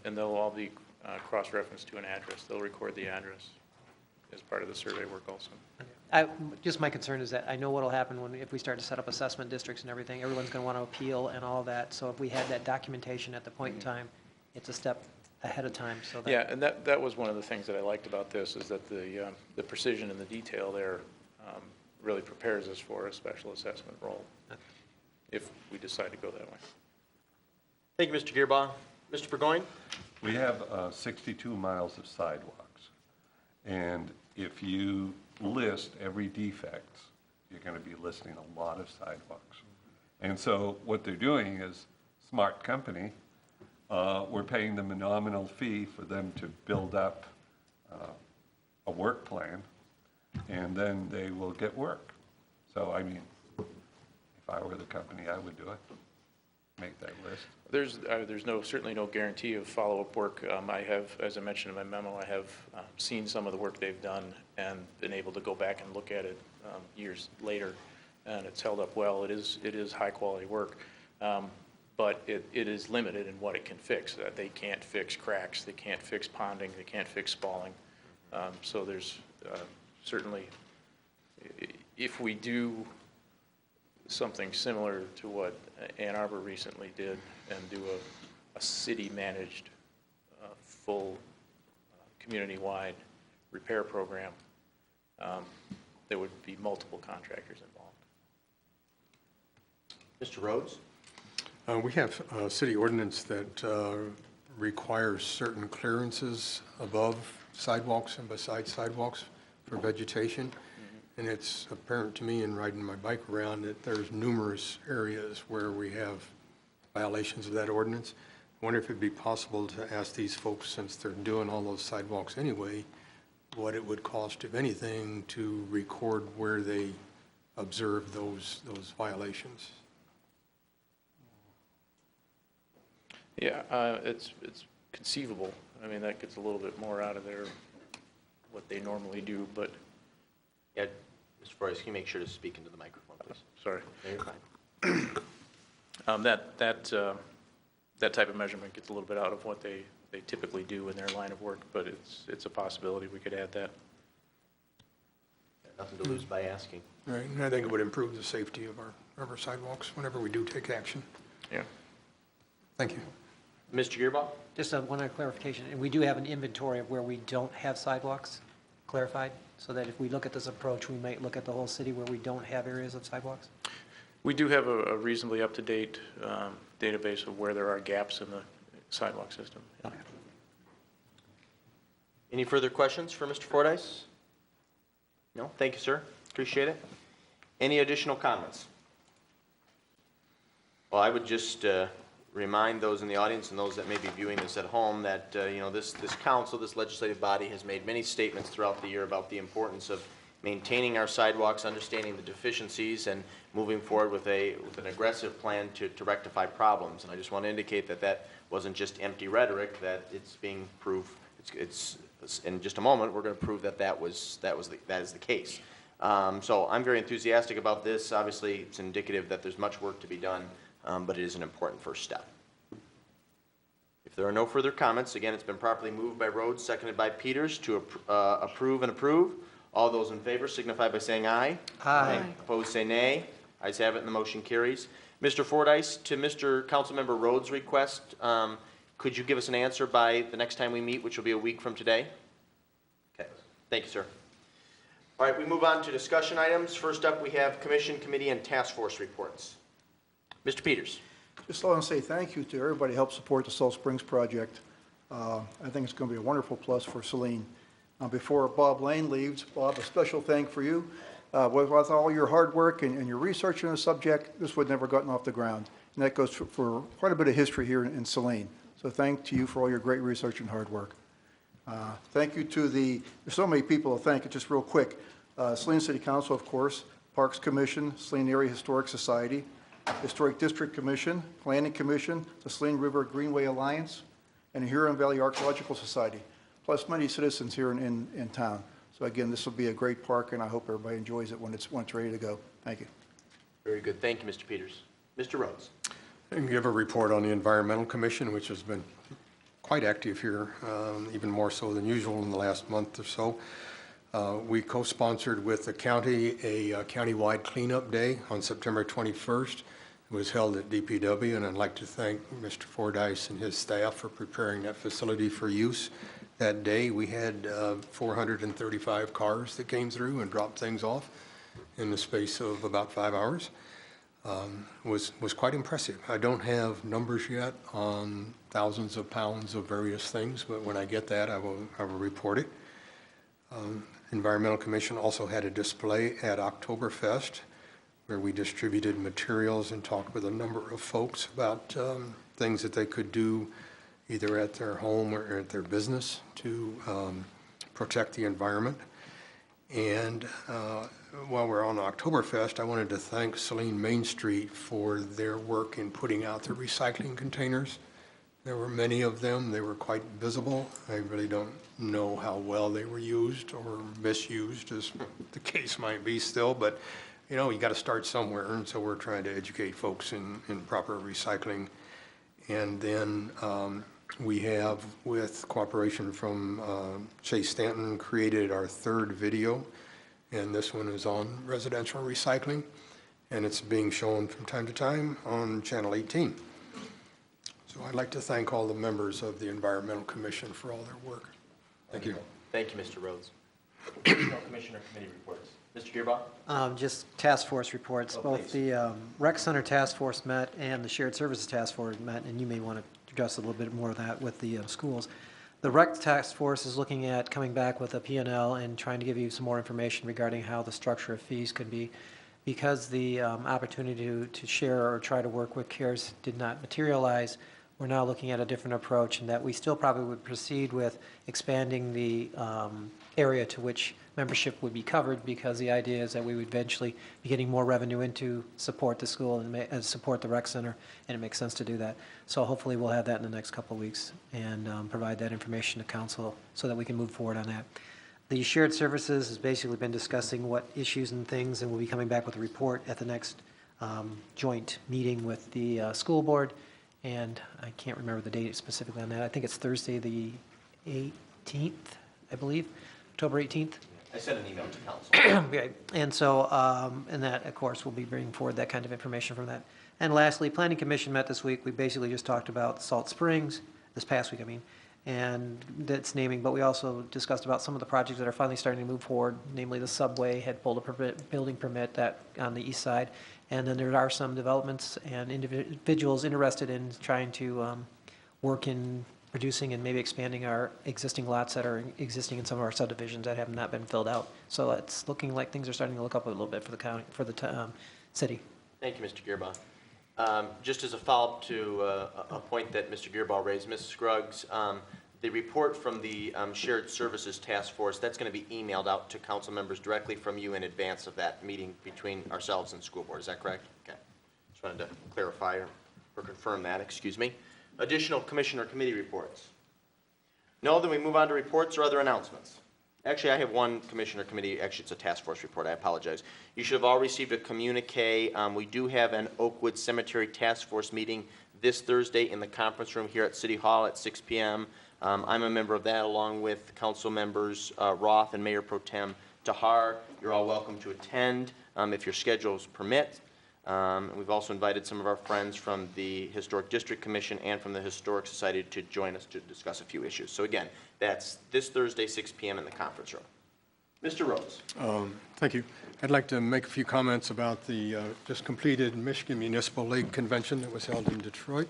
they'll all be cross-referenced to an address. They'll record the address as part of the survey work also. Just my concern is that I know what'll happen if we start to set up assessment districts and everything. Everyone's going to want to appeal and all that. So if we had that documentation at the point in time, it's a step ahead of time. So that Yeah, and that was one of the things that I liked about this, is that the precision and the detail there really prepares us for a special assessment role, if we decide to go that way. Thank you, Mr. Gearbaugh. Mr. Burgoyne? We have 62 miles of sidewalks, and if you list every defect, you're going to be listing a lot of sidewalks. And so what they're doing is, smart company, we're paying them a nominal fee for them to build up a work plan, and then they will get work. So, I mean, if I were the company, I would do it, make that list. There's certainly no guarantee of follow-up work. I have, as I mentioned in my memo, I have seen some of the work they've done and been able to go back and look at it years later, and it's held up well. It is high-quality work, but it is limited in what it can fix. They can't fix cracks, they can't fix ponding, they can't fix spalling. So there's certainly, if we do something similar to what Ann Arbor recently did and do a city-managed, full, community-wide repair program, there would be multiple contractors involved. Mr. Rhodes? We have a city ordinance that requires certain clearances above sidewalks and beside sidewalks for vegetation. And it's apparent to me in riding my bike around that there's numerous areas where we have violations of that ordinance. I wonder if it'd be possible to ask these folks, since they're doing all those sidewalks anyway, what it would cost, if anything, to record where they observe those violations. Yeah, it's conceivable. I mean, that gets a little bit more out of what they normally do, but. Yeah, Mr. Forrest, can you make sure to speak into the microphone, please? Sorry. No, you're fine. That type of measurement gets a little bit out of what they typically do in their line of work, but it's a possibility we could add that. Nothing to lose by asking. Right, and I think it would improve the safety of our sidewalks whenever we do take action. Yeah. Thank you. Mr. Gearbaugh? Just one other clarification, and we do have an inventory of where we don't have sidewalks clarified, so that if we look at this approach, we might look at the whole city where we don't have areas of sidewalks? We do have a reasonably up-to-date database of where there are gaps in the sidewalk system. Yeah. Okay. Any further questions for Mr. Fordyce? No? Thank you, sir. Appreciate it. Any additional comments? Well, I would just remind those in the audience and those that may be viewing this at home that this council, this legislative body, has made many statements throughout the year about the importance of maintaining our sidewalks, understanding the deficiencies, and moving forward with an aggressive plan to rectify problems. And I just want to indicate that wasn't just empty rhetoric, that it's being proved. It's in just a moment we're going to prove that is the case. So I'm very enthusiastic about this. Obviously, it's indicative that there's much work to be done, but it is an important first step. If there are no further comments, again, it's been properly moved by Rhodes, seconded by Peters to approve and approve. All those in favor signify by saying aye. Aye. Opposed, say nay. Ayes have it, and the motion carries. Mr. Fordyce, to Mr. Councilmember Rhodes' request, could you give us an answer by the next time we meet, which will be a week from today? Okay. Thank you, sir. All right, we move on to discussion items. First up, we have commission, committee, and task force reports. Mr. Peters. Just want to say thank you to everybody who helped support the Salt Springs project. I think it's going to be a wonderful plus for Saline. Before Bob Lane leaves, Bob, a special thank for you. With all your hard work and your research on the subject, this would never gotten off the ground. And that goes for quite a bit of history here in Saline. So thank to you for all your great research and hard work. Thank you to there's so many people to thank, just real quick. Saline City Council, of course, Parks Commission, Saline Area Historic Society, Historic District Commission, Planning Commission, the Saline River Greenway Alliance, and the Huron Valley Archaeological Society. plus many citizens here in town. So again, this will be a great park, and I hope everybody enjoys it when it's ready to go. Thank you. Very good. Thank you, Mr. Peters. Mr. Rhodes. And give a report on the Environmental Commission, which has been quite active here, even more so than usual in the last month or so. We co-sponsored with the county a county-wide cleanup day on September 21st. It was held at DPW, and I'd like to thank Mr. Fordyce and his staff for preparing that facility for use. That day, we had 435 cars that came through and dropped things off in the space of about 5 hours. Was quite impressive. I don't have numbers yet on thousands of pounds of various things, but when I get that, I will report it. Environmental Commission also had a display at Oktoberfest where we distributed materials and talked with a number of folks about things that they could do either at their home or at their business to protect the environment. And while we're on Oktoberfest, I wanted to thank Saline Main Street for their work in putting out the recycling containers. There were many of them. They were quite visible. I really don't know how well they were used or misused, as the case might be still, but you know, you got to start somewhere, and so we're trying to educate folks in proper recycling. And then we have, with cooperation from Chase Stanton, created our third video, and this one is on residential recycling, and it's being shown from time to time on Channel 18. So I'd like to thank all the members of the Environmental Commission for all their work. Thank you. Thank you, Mr. Rhodes. Commissioner committee reports. Mr. Gearbaugh? Just task force reports. Oh, Both please. the Rec Center Task Force met and the Shared Services Task Force met, and you may want to address a little bit more of that with the schools. The Rec Task Force is looking at coming back with a P&L and trying to give you some more information regarding how the structure of fees could be. Because the opportunity to share or try to work with CARES did not materialize, we're now looking at a different approach, and that we still probably would proceed with expanding the area to which membership would be covered, because the idea is that we would eventually be getting more revenue in to support the school and support the rec center, and it makes sense to do that. So hopefully we'll have that in the next couple of weeks and provide that information to council so that we can move forward on that. The shared services has basically been discussing what issues and things, and we'll be coming back with a report at the next joint meeting with the school board. And I can't remember the date specifically on that. I think it's Thursday the 18th, I believe, October 18th. I sent an email to council. Okay. And so, and that, of course, we'll be bringing forward that kind of information from that. And lastly, Planning Commission met this week. We basically just talked about Salt Springs, this past week, I mean, and that's naming, but we also discussed about some of the projects that are finally starting to move forward, namely the subway had pulled a building permit that on the east side. And then there are some developments and individuals interested in trying to work in reducing and maybe expanding our existing lots that are existing in some of our subdivisions that have not been filled out. So it's looking like things are starting to look up a little bit for the county, for the city. Thank you, Mr. Gearbaugh. Just as a follow-up to a point that Mr. Gearbaugh raised, Ms. Scruggs, the report from the Shared Services Task Force, that's going to be emailed out to council members directly from you in advance of that meeting between ourselves and school board. Is that correct? Okay. Just wanted to clarify or confirm that. Excuse me. Additional commissioner committee reports. No, then we move on to reports or other announcements. Actually, I have one commissioner committee. Actually, it's a task force report. I apologize. You should have all received a communique. We do have an Oakwood Cemetery Task Force meeting this Thursday in the conference room here at City Hall at 6 p.m. I'm a member of that along with council members Roth and Mayor Pro Tem Tahar. You're all welcome to attend if your schedules permit. We've also invited some of our friends from the Historic District Commission and from the Historic Society to join us to discuss a few issues. So again, that's this Thursday, 6 p.m. in the conference room. Mr. Rhodes. Thank you. I'd like to make a few comments about the just completed Michigan Municipal League Convention that was held in Detroit.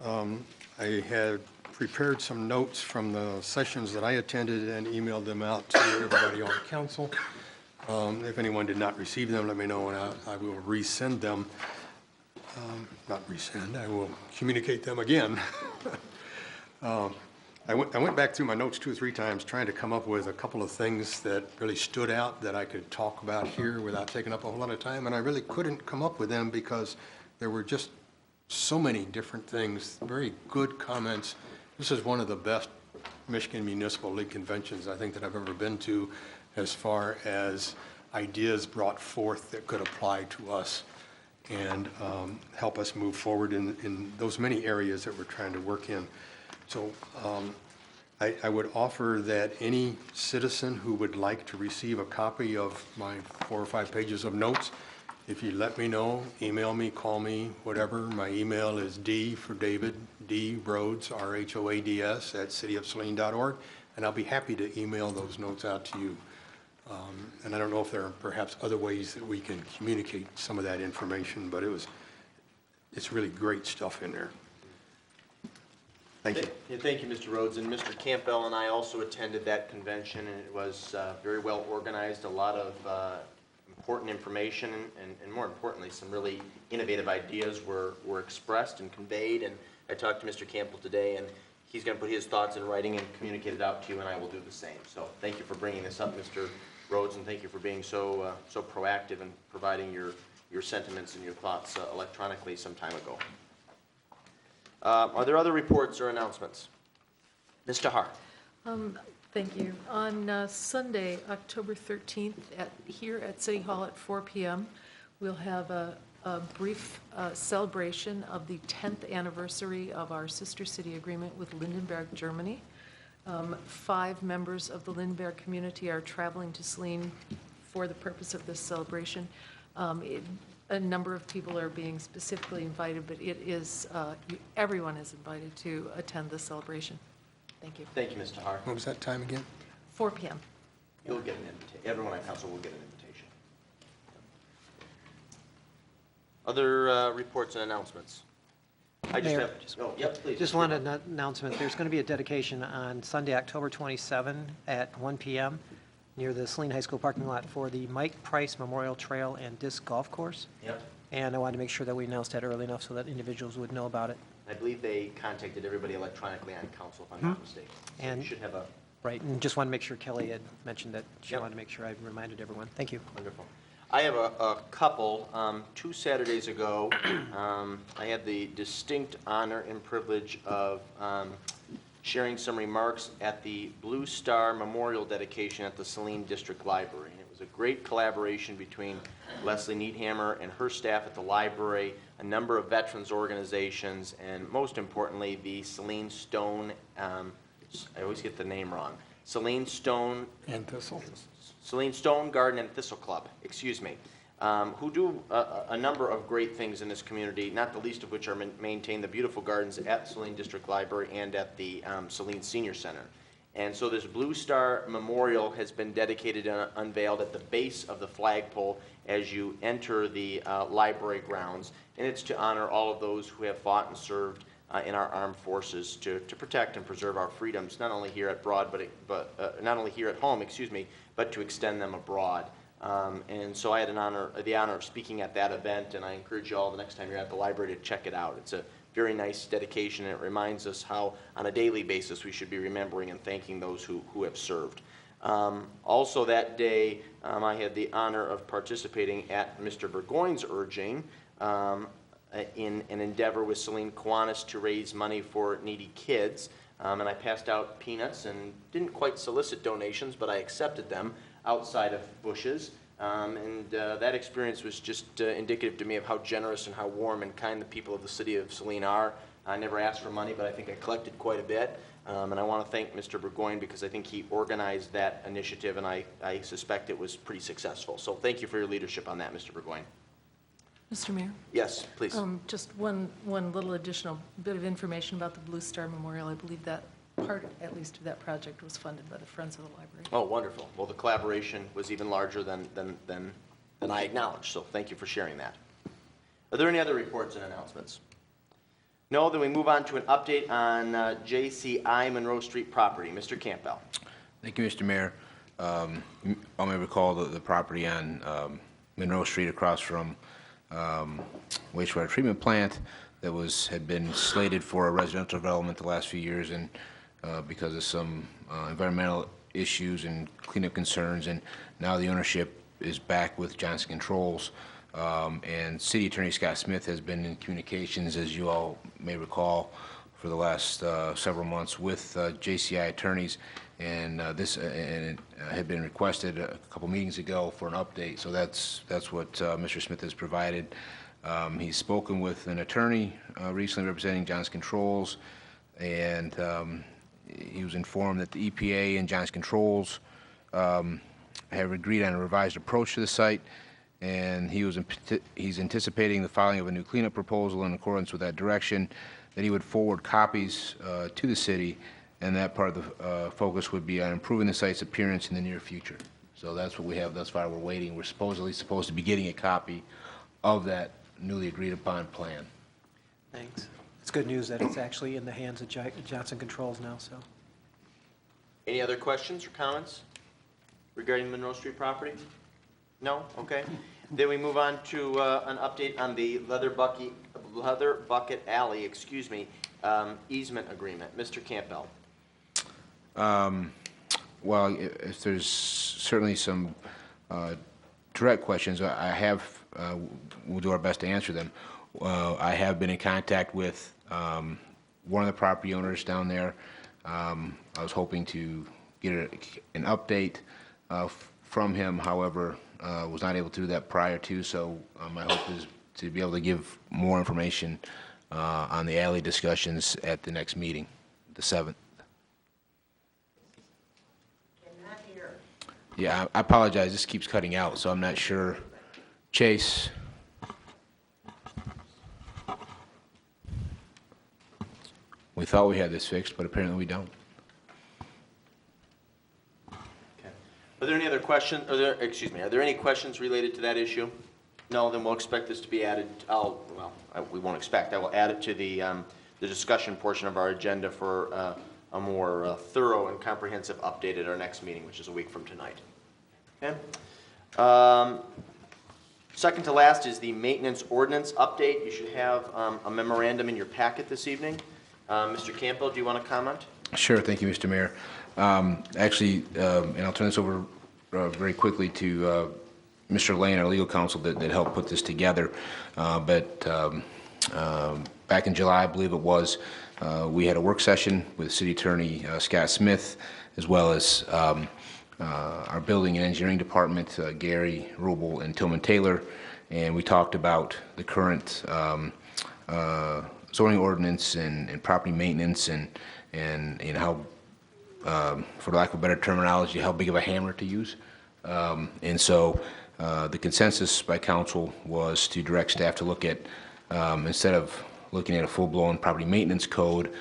I had prepared some notes from the sessions that I attended and emailed them out to everybody on council. If anyone did not receive them, let me know, and I will resend them. Not resend, I will communicate them again. I went back through my notes 2 or 3 times trying to come up with a couple of things that really stood out that I could talk about here without taking up a whole lot of time, and I really couldn't come up with them because there were just so many different things, very good comments. This is one of the best Michigan Municipal League conventions I think that I've ever been to, as far as ideas brought forth that could apply to us and help us move forward in those many areas that we're trying to work in. So I would offer that any citizen who would like to receive a copy of my 4 or 5 pages of notes, if you let me know, email me, call me, whatever. My email is D for David, D Rhodes, RHOADS, @cityofsaline.org, and I'll be happy to email those notes out to you. And I don't know if there are perhaps other ways that we can communicate some of that information, but it's really great stuff in there. Thank you. Thank you, Mr. Rhodes. And Mr. Campbell and I also attended that convention, and it was very well organized, a lot of important information, and more importantly, some really innovative ideas were expressed and conveyed. And I talked to Mr. Campbell today, and he's going to put his thoughts in writing and communicate it out to you, and I will do the same. So thank you for bringing this up, Mr. Rhodes, and thank you for being so proactive and providing your sentiments and your thoughts electronically some time ago. Are there other reports or announcements? Ms. Tahar. Thank you. On Sunday, October 13th, here at City Hall at 4 p.m., we'll have a brief celebration of the 10th anniversary of our sister city agreement with Lindenberg, Germany. 5 members of the Lindenberg community are traveling to Saline for the purpose of this celebration. A number of people are being specifically invited, but it is, everyone is invited to attend this celebration. Thank you. Thank you, Ms. Tahar. What was that time again? 4 p.m. You'll get an invitation. Everyone on council will get an invitation. Other reports and announcements? I just Mayor, have, oh, yep, please. Just one announcement. There's going to be a dedication on Sunday, October 27 at 1 p.m. near the Saline High School parking lot for the Mike Price Memorial Trail and Disc Golf Course. Yep. And I wanted to make sure that we announced that early enough so that individuals would know about it. I believe they contacted everybody electronically on council, if I'm not mistaken. So And you should have a... Right, and just wanted to make sure Kelly had mentioned that she Yep. wanted to make sure I reminded everyone. Thank you. Wonderful. I have a couple. 2 Saturdays ago, I had the distinct honor and privilege of sharing some remarks at the Blue Star Memorial dedication at the Saline District Library. And it was a great collaboration between Leslie Needhammer and her staff at the library, a number of veterans organizations, and most importantly, the Saline Stone, I always get the name wrong, Saline Stone And Thistle. Saline Stone Garden and Thistle Club, excuse me, who do a number of great things in this community, not the least of which are maintain the beautiful gardens at Saline District Library and at the Saline Senior Center. And so this Blue Star Memorial has been dedicated and unveiled at the base of the flagpole as you enter the library grounds. And it's to honor all of those who have fought and served in our armed forces to protect and preserve our freedoms, not only here at not only here at home, excuse me, but to extend them abroad. And so I had the honor of speaking at that event, and I encourage you all the next time you're at the library to check it out. It's a very nice dedication, and it reminds us how on a daily basis we should be remembering and thanking those who have served. Also that day, I had the honor of participating at Mr. Burgoyne's urging in an endeavor with Saline Kiwanis to raise money for needy kids. And I passed out peanuts and didn't quite solicit donations, but I accepted them outside of bushes. That experience was just indicative to me of how generous and how warm and kind the people of the city of Saline are. I never asked for money, but I think I collected quite a bit. And I want to thank Mr. Burgoyne because I think he organized that initiative, and I suspect it was pretty successful. So thank you for your leadership on that, Mr. Burgoyne. Mr. Mayor? Yes, please. Just one little additional bit of information about the Blue Star Memorial. I believe that part, at least, of that project was funded by the Friends of the Library. Oh, wonderful. Well, the collaboration was even larger than I acknowledged, so thank you for sharing that. Are there any other reports and announcements? No, then we move on to an update on JCI Monroe Street property. Mr. Campbell. Thank you, Mr. Mayor. I may recall the property on Monroe Street across from wastewater treatment plant that had been slated for a residential development the last few years, and because of some environmental issues and cleanup concerns, and now the ownership is back with Johnson Controls. And City Attorney Scott Smith has been in communications, as you all may recall, for the last several months with JCI attorneys, and it had been requested a couple meetings ago for an update. So that's what Mr. Smith has provided. He's spoken with an attorney recently representing Johnson Controls, and he was informed that the EPA and Johnson Controls have agreed on a revised approach to the site, and he's anticipating the filing of a new cleanup proposal in accordance with that direction, that he would forward copies to the city, and that part of the focus would be on improving the site's appearance in the near future. So that's what we have thus far. We're waiting. We're supposedly supposed to be getting a copy of that newly agreed upon plan. Thanks. It's good news that it's actually in the hands of Johnson Controls now, so. Any other questions or comments regarding Monroe Street property? No? Okay. Then we move on to an update on the Leather Bucket Alley, easement agreement. Mr. Campbell. Well, if there's certainly some direct questions, we'll do our best to answer them. I have been in contact with one of the property owners down there. I was hoping to get an update from him, however, was not able to do that prior to, so my hope is to be able to give more information on the alley discussions at the next meeting, the 7th. Cannot hear. Yeah, I apologize, this keeps cutting out, so I'm not sure. Chase? We thought we had this fixed, but apparently we don't. Okay. Are there any other questions? Are there any questions related to that issue? No, then we'll expect this to be added. We won't expect. I will add it to the discussion portion of our agenda for a more thorough and comprehensive update at our next meeting, which is a week from tonight. Okay. Second to last is the maintenance ordinance update. You should have a memorandum in your packet this evening. Mr. Campbell, do you want to comment? Sure, thank you, Mr. Mayor. Actually, and I'll turn this over very quickly to Mr. Lane, our legal counsel, that helped put this together. But back in July, I believe it was, we had a work session with City Attorney Scott Smith, as well as our Building and Engineering Department, Gary Rubel and Tillman Taylor, and we talked about the current zoning ordinance and property maintenance and how, for lack of a better terminology, how big of a hammer to use. And so the consensus by council was to direct staff to look at, instead of looking at a full-blown property maintenance code,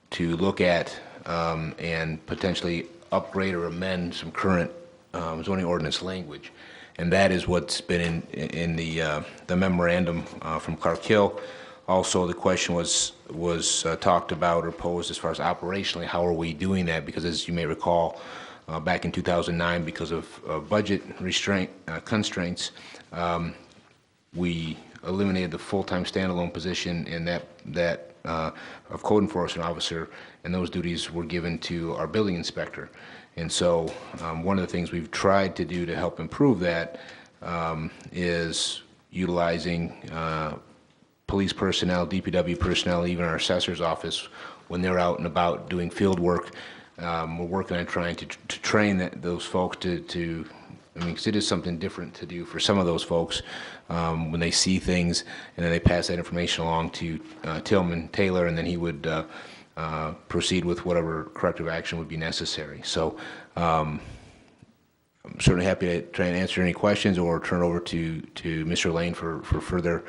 to look at and potentially upgrade or amend some current zoning ordinance language. And that is what's been in the memorandum from Clark Hill. Also, the question was talked about or posed as far as operationally, how are we doing that? Because as you may recall, back in 2009, because of budget constraints, we eliminated the full-time standalone position in that of code enforcement officer, and those duties were given to our building inspector. And so one of the things we've tried to do to help improve that is utilizing police personnel, DPW personnel, even our assessor's office, when they're out and about doing field work. We're working on trying to train those folks to, because it is something different to do for some of those folks when they see things, and then they pass that information along to Tillman Taylor, and then he would proceed with whatever corrective action would be necessary. So I'm certainly happy to try and answer any questions or turn over to Mr. Lane for further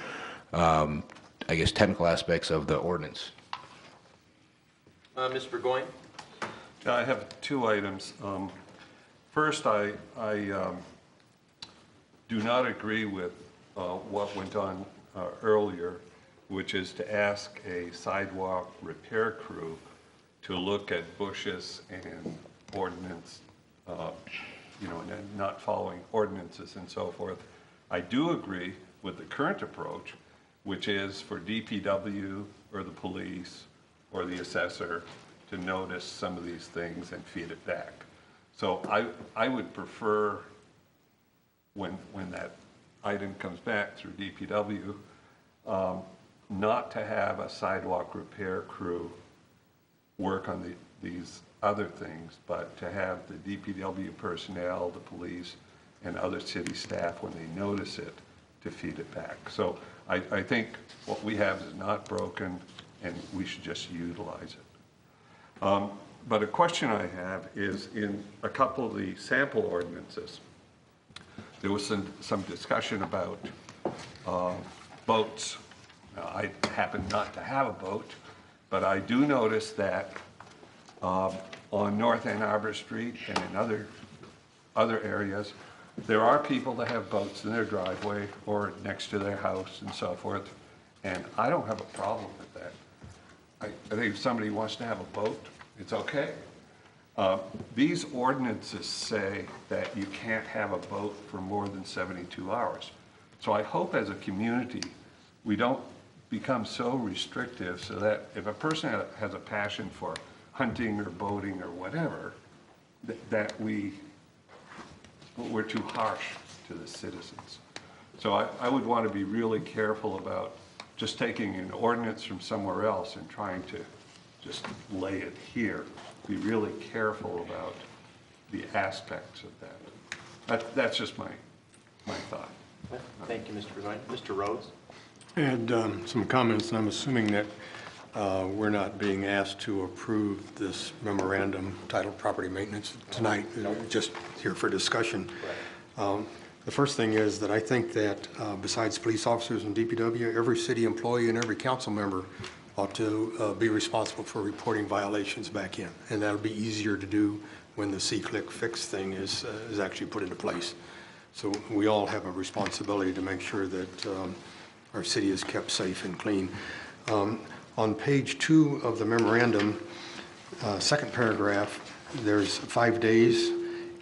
I guess, technical aspects of the ordinance. Ms. Burgoyne? Yeah, I have two items. First, I do not agree with what went on earlier, which is to ask a sidewalk repair crew to look at bushes and ordinance, and not following ordinances and so forth. I do agree with the current approach, which is for DPW or the police or the assessor to notice some of these things and feed it back. So I would prefer when that item comes back through DPW, not to have a sidewalk repair crew work on these other things, but to have the DPW personnel, the police, and other city staff, when they notice it, to feed it back. So I think what we have is not broken, and we should just utilize it. But a question I have is, in a couple of the sample ordinances, there was some discussion about boats. Now, I happen not to have a boat, but I do notice that on North Ann Arbor Street and in other areas, there are people that have boats in their driveway or next to their house and so forth, and I don't have a problem with that. I think if somebody wants to have a boat, it's okay. These ordinances say that you can't have a boat for more than 72 hours. So I hope as a community, we don't become so restrictive so that if a person has a passion for hunting or boating or whatever, that we're too harsh to the citizens. So I would want to be really careful about just taking an ordinance from somewhere else and trying to just lay it here. Be really careful about the aspects of that. That's just my thought. Thank you, Mr. Burgoyne. Mr. Rhodes? I had some comments, and I'm assuming that we're not being asked to approve this memorandum titled Property Maintenance tonight, just here for discussion. The first thing is that I think that besides police officers and DPW, every city employee and every council member ought to be responsible for reporting violations back in. And that'll be easier to do when the see-click fix thing is actually put into place. So we all have a responsibility to make sure that our city is kept safe and clean. On page 2 of the memorandum, second paragraph, there's 5 days,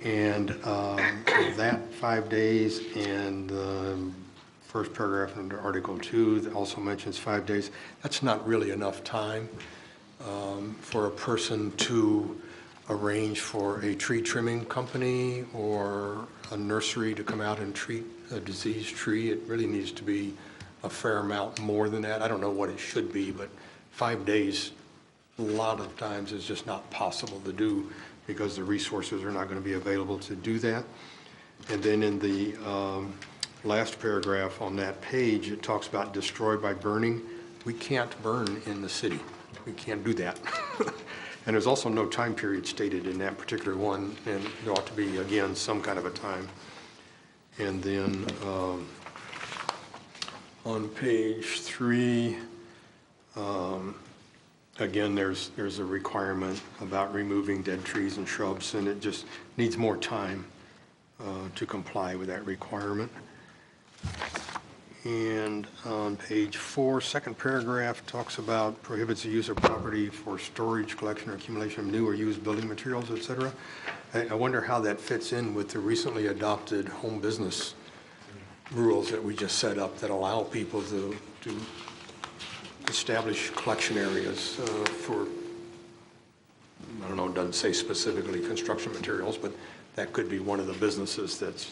and that 5 days and the first paragraph under Article 2 that also mentions 5 days. That's not really enough time for a person to arrange for a tree trimming company or a nursery to come out and treat a diseased tree. It really needs to be a fair amount more than that. I don't know what it should be, but 5 days a lot of times is just not possible to do because the resources are not going to be available to do that. And then in the last paragraph on that page, it talks about destroyed by burning. We can't burn in the city. We can't do that. And there's also no time period stated in that particular one, and there ought to be, again, some kind of a time. And then on page 3, again, there's a requirement about removing dead trees and shrubs, and it just needs more time to comply with that requirement. And on page 4, second paragraph talks about prohibits the use of property for storage, collection, or accumulation of new or used building materials, et cetera. I wonder how that fits in with the recently adopted home business rules that we just set up that allow people to establish collection areas for, I don't know, it doesn't say specifically construction materials, but that could be one of the businesses that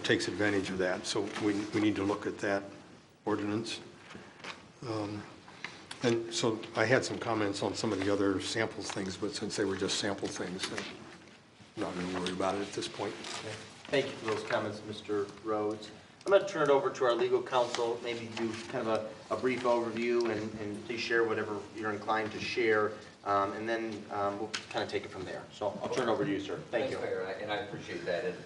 takes advantage of that. So we need to look at that ordinance. And so I had some comments on some of the other samples things, but since they were just sample things, I'm not going to worry about it at this point. Thank you for those comments, Mr. Rhodes. I'm going to turn it over to our legal counsel, maybe do kind of a brief overview and please share whatever you're inclined to share, and then we'll kind of take it from there. So I'll turn it over to you, sir. Thank you. Thanks, Mayor, and I appreciate that. And,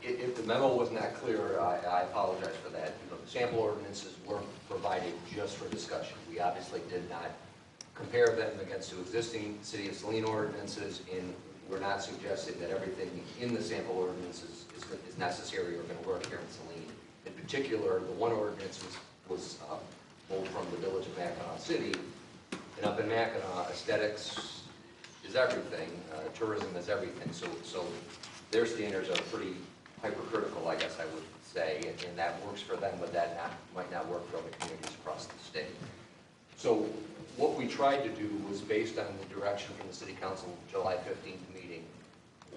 if the memo was not clear, I apologize for that. You know, the sample ordinances weren't provided just for discussion. We obviously did not compare them against the existing City of Saline ordinances, and we're not suggesting that everything in the sample ordinances is necessary or going to work here in Saline. In particular, the one ordinance was pulled from the village of Mackinac City, and up in Mackinac, aesthetics is everything, tourism is everything. So their standards are pretty hypercritical, I guess I would say, and that works for them, but that might not work for other communities across the state. So what we tried to do was, based on the direction from the City Council July 15th meeting,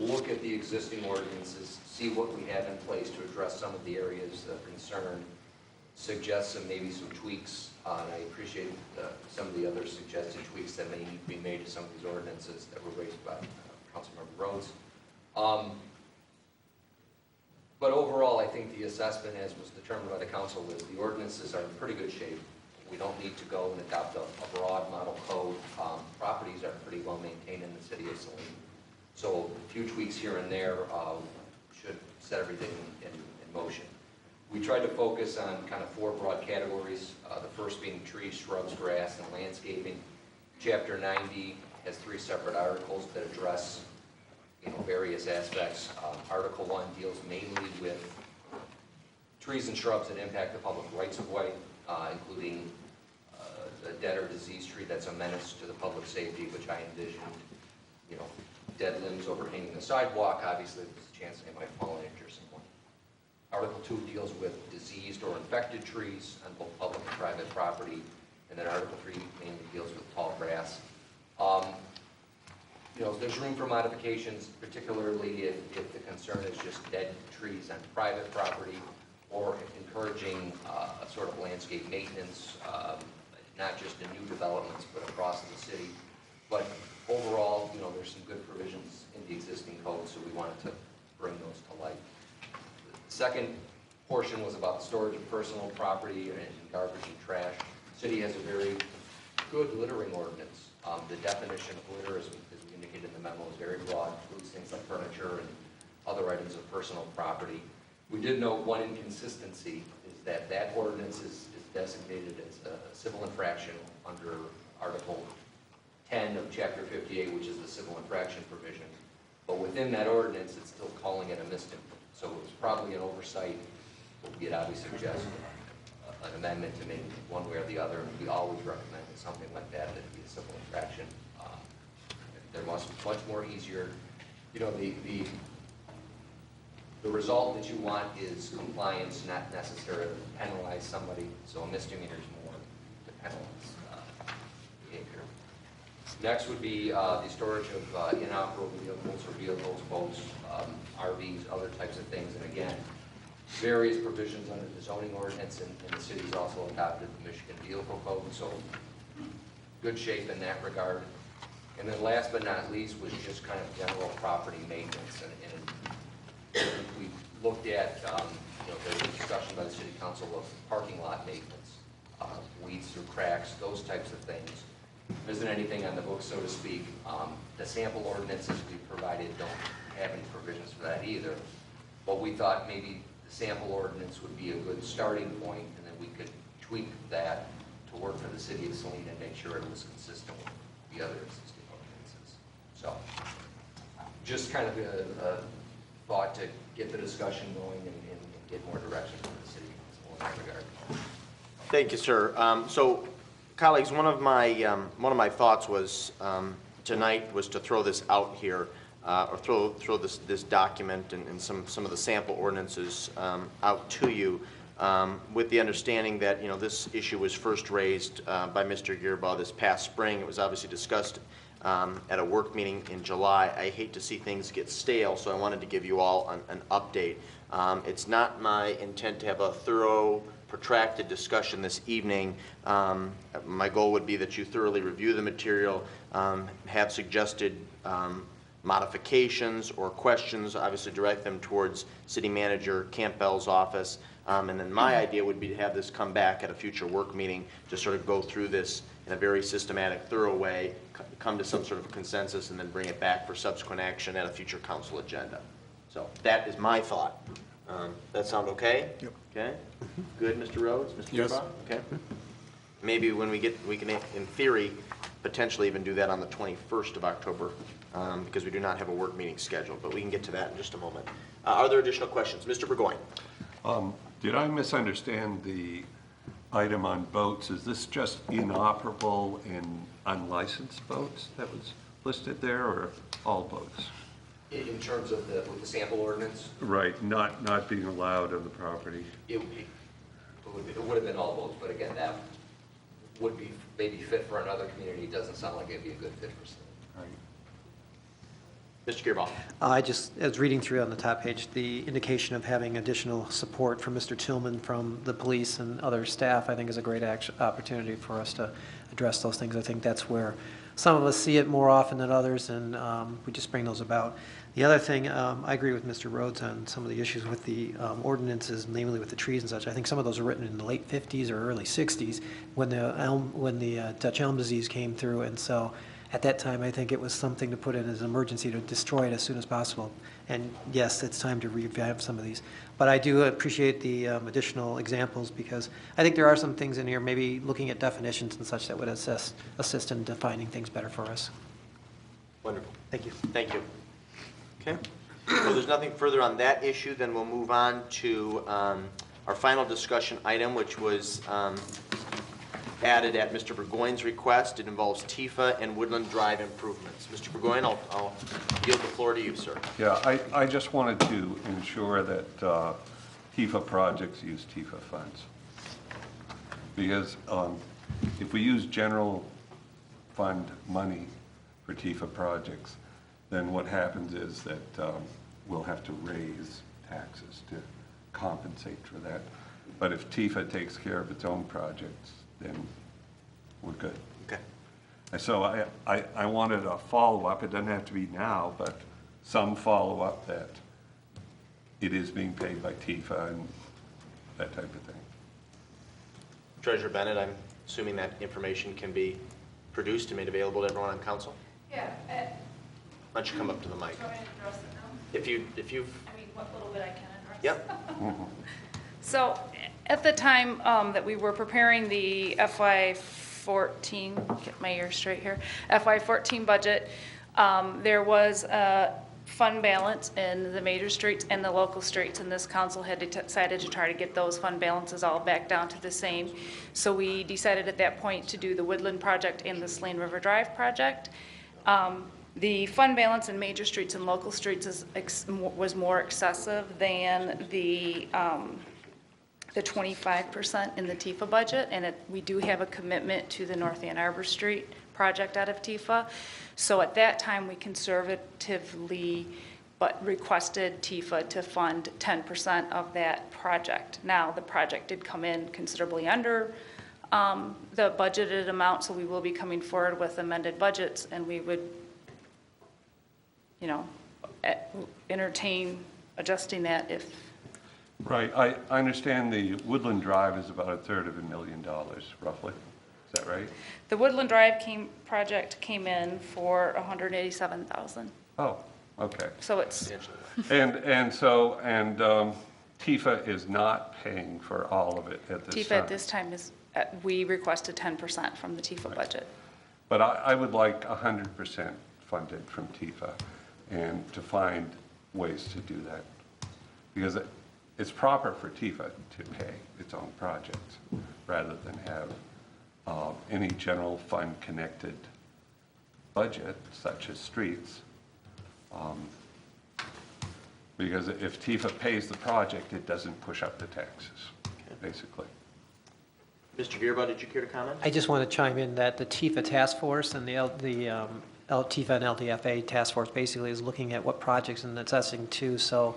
look at the existing ordinances, see what we have in place to address some of the areas of concern, suggest maybe some tweaks, and I appreciate some of the other suggested tweaks that may need to be made to some of these ordinances that were raised by Councilmember Rhodes. But overall, I think the assessment, as was determined by the council, was the ordinances are in pretty good shape. We don't need to go and adopt a broad model code. Properties are pretty well maintained in the city of Saline. So a few tweaks here and there should set everything in motion. We tried to focus on kind of 4 broad categories, the first being trees, shrubs, grass, and landscaping. Chapter 90 has 3 separate articles that address various aspects. Article 1 deals mainly with trees and shrubs that impact the public rights of way, including the dead or diseased tree that's a menace to the public safety, which I envisioned, dead limbs overhanging the sidewalk. Obviously, there's a chance they might fall and injure someone. Article 2 deals with diseased or infected trees on both public and private property. And then Article 3 mainly deals with tall grass. There's room for modifications, particularly if the concern is just dead trees on private property, or encouraging a sort of landscape maintenance, not just in new developments, but across the city. But overall, there's some good provisions in the existing code, so we wanted to bring those to light. The second portion was about the storage of personal property and garbage and trash. The city has a very good littering ordinance. The definition of litter, as we indicated in the memo, is very broad, includes things like furniture and other items of personal property. We did note one inconsistency is that ordinance is designated as a civil infraction under Article 10 of Chapter 58, which is the civil infraction provision. But within that ordinance, it's still calling it a misdemeanor. So it was probably an oversight. We'd obviously suggest an amendment to make it one way or the other. And we always recommend that something like that be a civil infraction. They're much more easier. The result that you want is compliance, not necessarily penalize somebody. So a misdemeanor is more to penalize behavior. Next would be the storage of inoperable vehicles or vehicles, boats, RVs, other types of things. And again, various provisions under the zoning ordinance, and the city's also adopted the Michigan Vehicle Code. So good shape in that regard. And then last but not least was just kind of general property maintenance. And we looked at, there was a discussion by the city council of parking lot maintenance, weeds through cracks, those types of things. There isn't anything on the books, so to speak. The sample ordinances we provided don't have any provisions for that either. But we thought maybe the sample ordinance would be a good starting point, and then we could tweak that to work for the city of Saline and make sure it was consistent with the other existing ordinances. So just kind of a thought to get the discussion going and get more direction from the city council in that regard. Thank you, sir. So, colleagues, one of my thoughts was tonight was to throw this out here, or throw this document and some of the sample ordinances out to you, with the understanding that this issue was first raised by Mr. Gearbaugh this past spring. It was obviously discussed at a work meeting in July. I hate to see things get stale, so I wanted to give you all an update. It's not my intent to have a thorough, protracted discussion this evening. My goal would be that you thoroughly review the material, have suggested modifications or questions, obviously direct them towards City Manager Campbell's office. And then my idea would be to have this come back at a future work meeting to sort of go through this in a very systematic, thorough way, come to some sort of consensus, and then bring it back for subsequent action at a future council agenda. So that is my thought. That sound okay? Yep. Okay. Good, Mr. Rhodes? Mr. Yes. Gearbaugh? Okay. Maybe when we can, in theory, potentially even do that on the 21st of October, because we do not have a work meeting scheduled, but we can get to that in just a moment. Are there additional questions? Mr. Burgoyne. Did I misunderstand the item on boats? Is this just inoperable in unlicensed boats that was listed there, or all boats? In terms of with the sample ordinance? Right, not being allowed on the property. It would have been all boats, but again, that would be maybe fit for another community. It doesn't sound like it'd be a good fit for Saline. Mr. Gearbaugh. I was reading through on the top page, the indication of having additional support from Mr. Tillman from the police and other staff, I think is a great opportunity for us to address those things. I think that's where some of us see it more often than others, and we just bring those about. The other thing, I agree with Mr. Rhodes on some of the issues with the ordinances, namely with the trees and such. I think some of those are written in the late 50s or early 60s when the Dutch elm disease came through, and so at that time, I think it was something to put in as an emergency to destroy it as soon as possible. And yes, it's time to revamp some of these. But I do appreciate the additional examples because I think there are some things in here, maybe looking at definitions and such that would assist in defining things better for us. Wonderful. Thank you. Thank you. Okay. So there's nothing further on that issue. Then we'll move on to our final discussion item, which was added at Mr. Burgoyne's request. It involves Tifa and Woodland Drive improvements. Mr. Burgoyne, I'll yield the floor to you, sir. Yeah, I just wanted to ensure that Tifa projects use Tifa funds. Because if we use general fund money for Tifa projects, then what happens is that we'll have to raise taxes to compensate for that. But if Tifa takes care of its own projects, then we're good. Okay. And so I wanted a follow-up. It doesn't have to be now, but some follow-up that it is being paid by Tifa and that type of thing. Treasurer Bennett, I'm assuming that information can be produced and made available to everyone on council? Yeah. Why don't you come up to the mic? Do you want me to address it now? If you've... I mean, what little bit I can address. Yep. So at the time that we were preparing the FY14, get my ears straight here, FY14 budget, there was a fund balance in the major streets and the local streets, and this council had decided to try to get those fund balances all back down to the same. So we decided at that point to do the Woodland project and the Saline River Drive project. The fund balance in major streets and local streets was more excessive than the 25% in the Tifa budget, and we do have a commitment to the North Ann Arbor Street project out of Tifa. So at that time, we conservatively but requested Tifa to fund 10% of that project. Now, the project did come in considerably under the budgeted amount, so we will be coming forward with amended budgets, and we would, entertain adjusting that if. Right. I understand the Woodland Drive is about $1/3 roughly. Is that right? The Woodland Drive project came in for $187,000. Oh, okay. So it's. And Tifa is not paying for all of it at this Tifa time. at this time is, we requested 10% from the Tifa budget. But I would like 100% funded from Tifa and to find ways to do that. Because it's proper for Tifa to pay its own projects rather than have any general fund connected budget such as streets. Because if Tifa pays the project, it doesn't push up the taxes, basically. Mr. Gearbaugh, did you care to comment? I just want to chime in that the Tifa task force and the Tifa and LTFA task force basically is looking at what projects and assessing too. So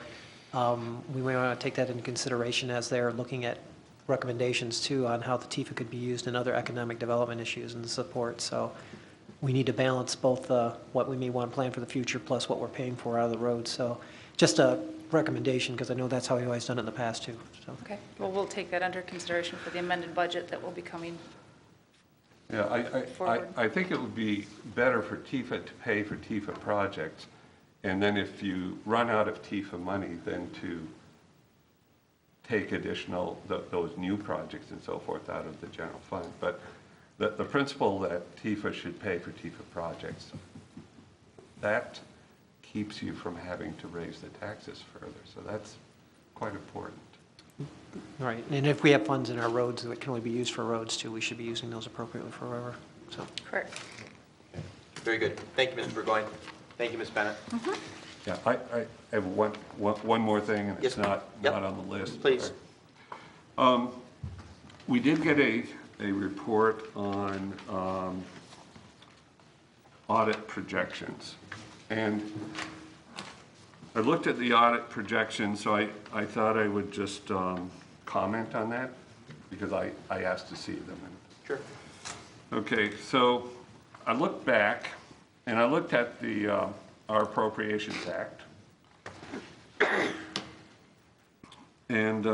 we may want to take that into consideration as they're looking at recommendations too on how the Tifa could be used in other economic development issues and support. So we need to balance both what we may want to plan for the future plus what we're paying for out of the road. So just a recommendation because I know that's how we've always done it in the past too. So. Okay. Well, we'll take that under consideration for the amended budget that will be coming. Yeah, I think it would be better for Tifa to pay for Tifa projects, and then if you run out of Tifa money, then to take additional, those new projects and so forth out of the general fund. But the principle that Tifa should pay for Tifa projects, that keeps you from having to raise the taxes further. So that's quite important. Right, and if we have funds in our roads that can only be used for roads too, we should be using those appropriately for wherever, so. Correct. Very good. Thank you, Mr. Burgoyne. Thank you, Ms. Bennett. Yeah, I have one more thing, and it's not on the list. Please. We did get a report on audit projections, and I looked at the audit projection, so I thought I would just comment on that, because I asked to see them. Sure. Okay, so I looked back, and I looked at our Appropriations Act. And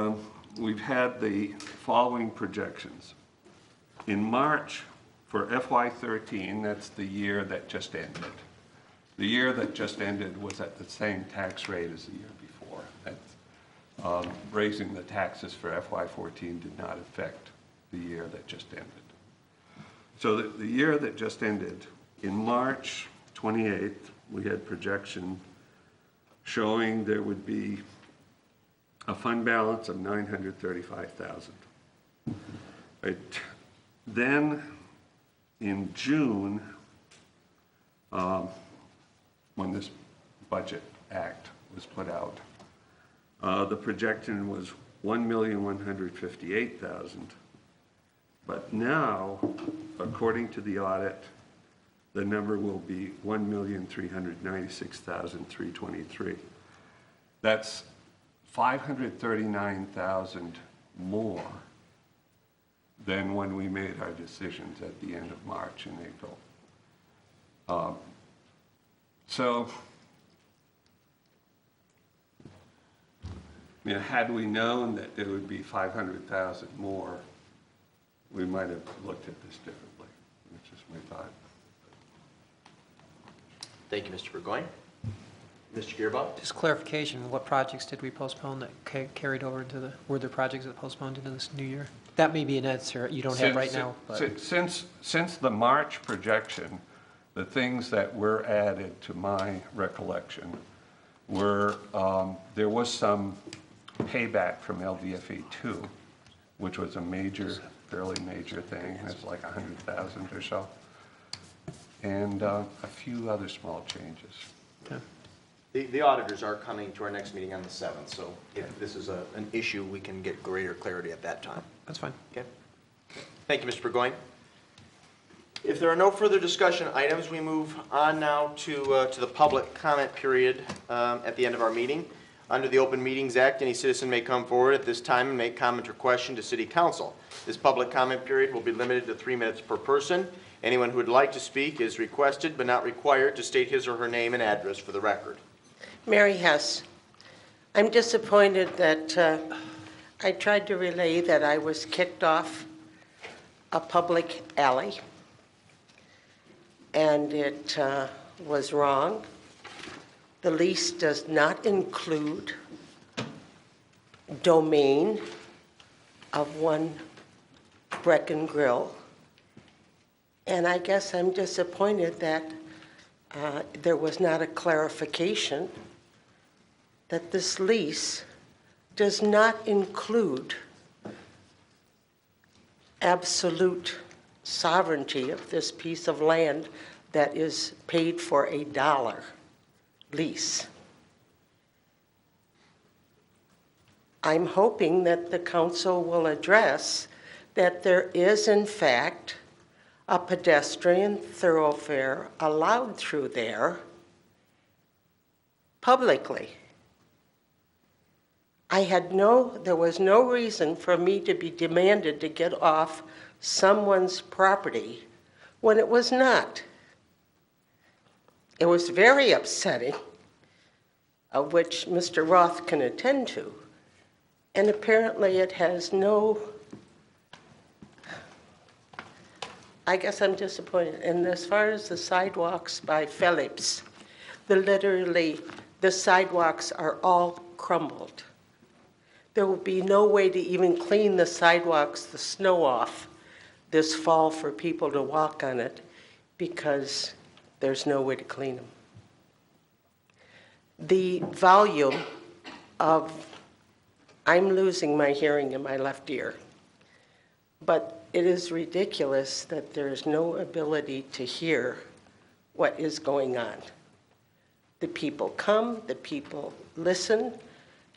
we've had the following projections. In March, for FY13, that's the year that just ended. The year that just ended was at the same tax rate as the year before. Raising the taxes for FY14 did not affect the year that just ended. So the year that just ended, in March 28th, we had projection showing there would be a fund balance of $935,000. Right. Then, in June, when this Budget Act was put out, the projection was $1,158,000. But now, according to the audit, the number will be $1,396,323. That's $539,000 more than when we made our decisions at the end of March and April. So, had we known that there would be 500,000 more, we might have looked at this differently, which is my thought. Thank you, Mr. Burgoyne. Mr. Gearbaugh? Just clarification, what projects did we postpone that carried over into were there projects that postponed into this new year? That may be an answer you don't have right now. But. Since the March projection, the things that were added to my recollection were, there was some payback from LDFE 2, which was a fairly major thing. It's like 100,000 or so. And a few other small changes. Okay. The auditors are coming to our next meeting on the 7th, so if this is an issue, we can get greater clarity at that time. That's fine. Okay. Thank you, Mr. Burgoyne. If there are no further discussion items, we move on now to the public comment period at the end of our meeting. Under the Open Meetings Act, any citizen may come forward at this time and make comment or question to City Council. This public comment period will be limited to 3 minutes per person. Anyone who would like to speak is requested but not required to state his or her name and address for the record. Mary Hess. I'm disappointed that I tried to relay that I was kicked off a public alley, and it was wrong. The lease does not include domain of one Brecken Grill. And I guess I'm disappointed that there was not a clarification that this lease does not include absolute sovereignty of this piece of land that is paid for $1 lease. I'm hoping that the council will address that there is, in fact, a pedestrian thoroughfare allowed through there publicly. There was no reason for me to be demanded to get off someone's property when it was not. It was very upsetting, of which Mr. Roth can attend to, and apparently it has no, I guess I'm disappointed. And as far as the sidewalks by Phillips, literally the sidewalks are all crumbled. There will be no way to even clean the sidewalks, the snow off this fall for people to walk on it because there's no way to clean them. The volume of, I'm losing my hearing in my left ear, but it is ridiculous that there is no ability to hear what is going on. The people come, the people listen.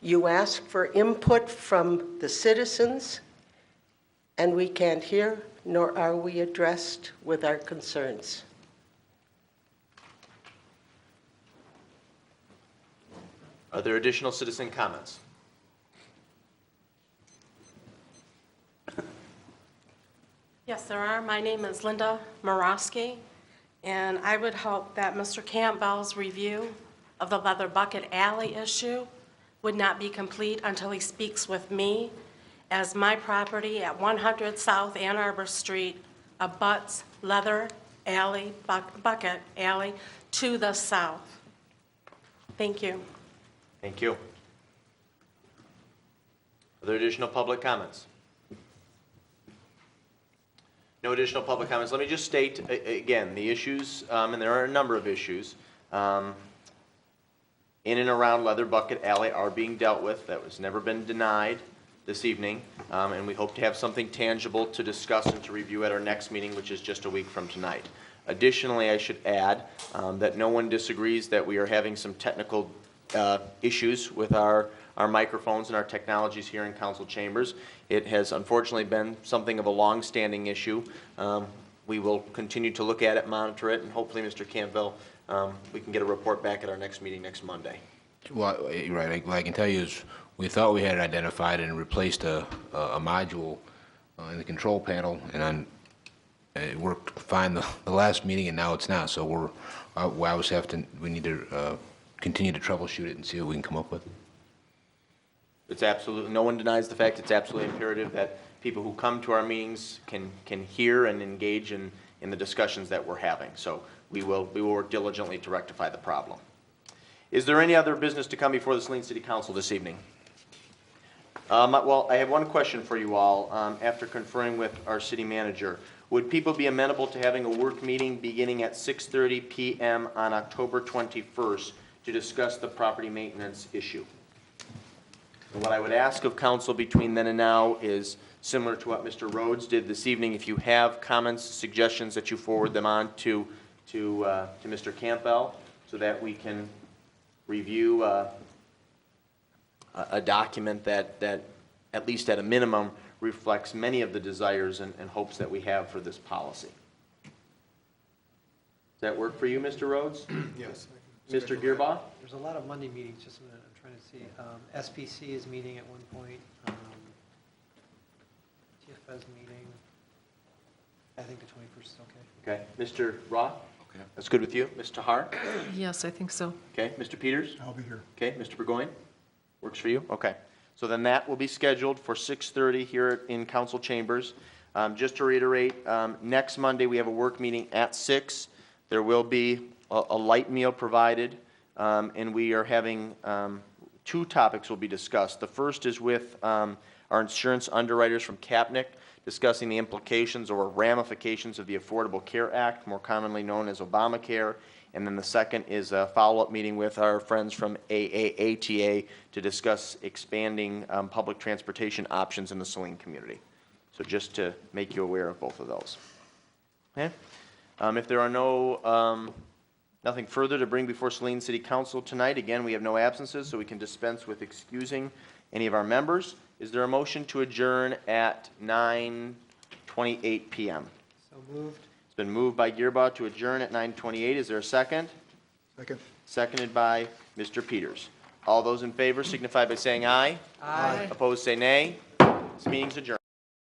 You ask for input from the citizens, and we can't hear, nor are we addressed with our concerns. Are there additional citizen comments? Yes, there are. My name is Linda Morosky, and I would hope that Mr. Campbell's review of the Leather Bucket Alley issue would not be complete until he speaks with me, as my property at 100 South Ann Arbor Street abuts Leather Alley, Bucket Alley to the south. Thank you. Thank you. Are there additional public comments? No additional public comments. Let me just state again the issues, and there are a number of issues in and around Leather Bucket Alley are being dealt with. That was never been denied this evening, and we hope to have something tangible to discuss and to review at our next meeting, which is just a week from tonight. Additionally, I should add that no one disagrees that we are having some technical issues with our microphones and our technologies here in council chambers. It has unfortunately been something of a long-standing issue. We will continue to look at it, monitor it, and hopefully, Mr. Campbell, we can get a report back at our next meeting next Monday. Well, you're right. What I can tell you is we thought we had it identified and replaced a module in the control panel, and it worked fine the last meeting, and now it's not. So we need to continue to troubleshoot it and see what we can come up with. It's absolutely, no one denies the fact it's absolutely imperative that people who come to our meetings can hear and engage in the discussions that we're having. So we will work diligently to rectify the problem. Is there any other business to come before the Saline City Council this evening? Well, I have one question for you all. After conferring with our city manager, would people be amenable to having a work meeting beginning at 6:30 p.m. on October 21st to discuss the property maintenance issue? And what I would ask of council between then and now is similar to what Mr. Rhodes did this evening. If you have comments, suggestions, that you forward them on to Mr. Campbell so that we can review a document that at least at a minimum reflects many of the desires and hopes that we have for this policy. Does that work for you, Mr. Rhodes? Yes. Mr. Gearbaugh? There's a lot of Monday meetings, just a minute, I'm trying to see. SPC is meeting at one point. TFS meeting, I think the 21st is okay. Okay. Mr. Roth? Okay. That's good with you. Ms. Tahar? Yes, I think so. Okay. Mr. Peters? I'll be here. Okay. Mr. Burgoyne? Works for you? Okay. So then that will be scheduled for 6:30 here in council chambers. Just to reiterate, next Monday we have a work meeting at 6. There will be a light meal provided, and we are having two topics will be discussed. The first is with our insurance underwriters from Kapnick, discussing the implications or ramifications of the Affordable Care Act, more commonly known as Obamacare. And then the second is a follow-up meeting with our friends from AAATA to discuss expanding public transportation options in the Saline community. So just to make you aware of both of those. Okay? If there are nothing further to bring before Saline City Council tonight, again, we have no absences, so we can dispense with excusing any of our members. Is there a motion to adjourn at 9:28 p.m.? So moved. It's been moved by Gearbaugh to adjourn at 9:28. Is there a second? Second. Seconded by Mr. Peters. All those in favor signify by saying aye. Aye. Opposed, say nay. This meeting's adjourned.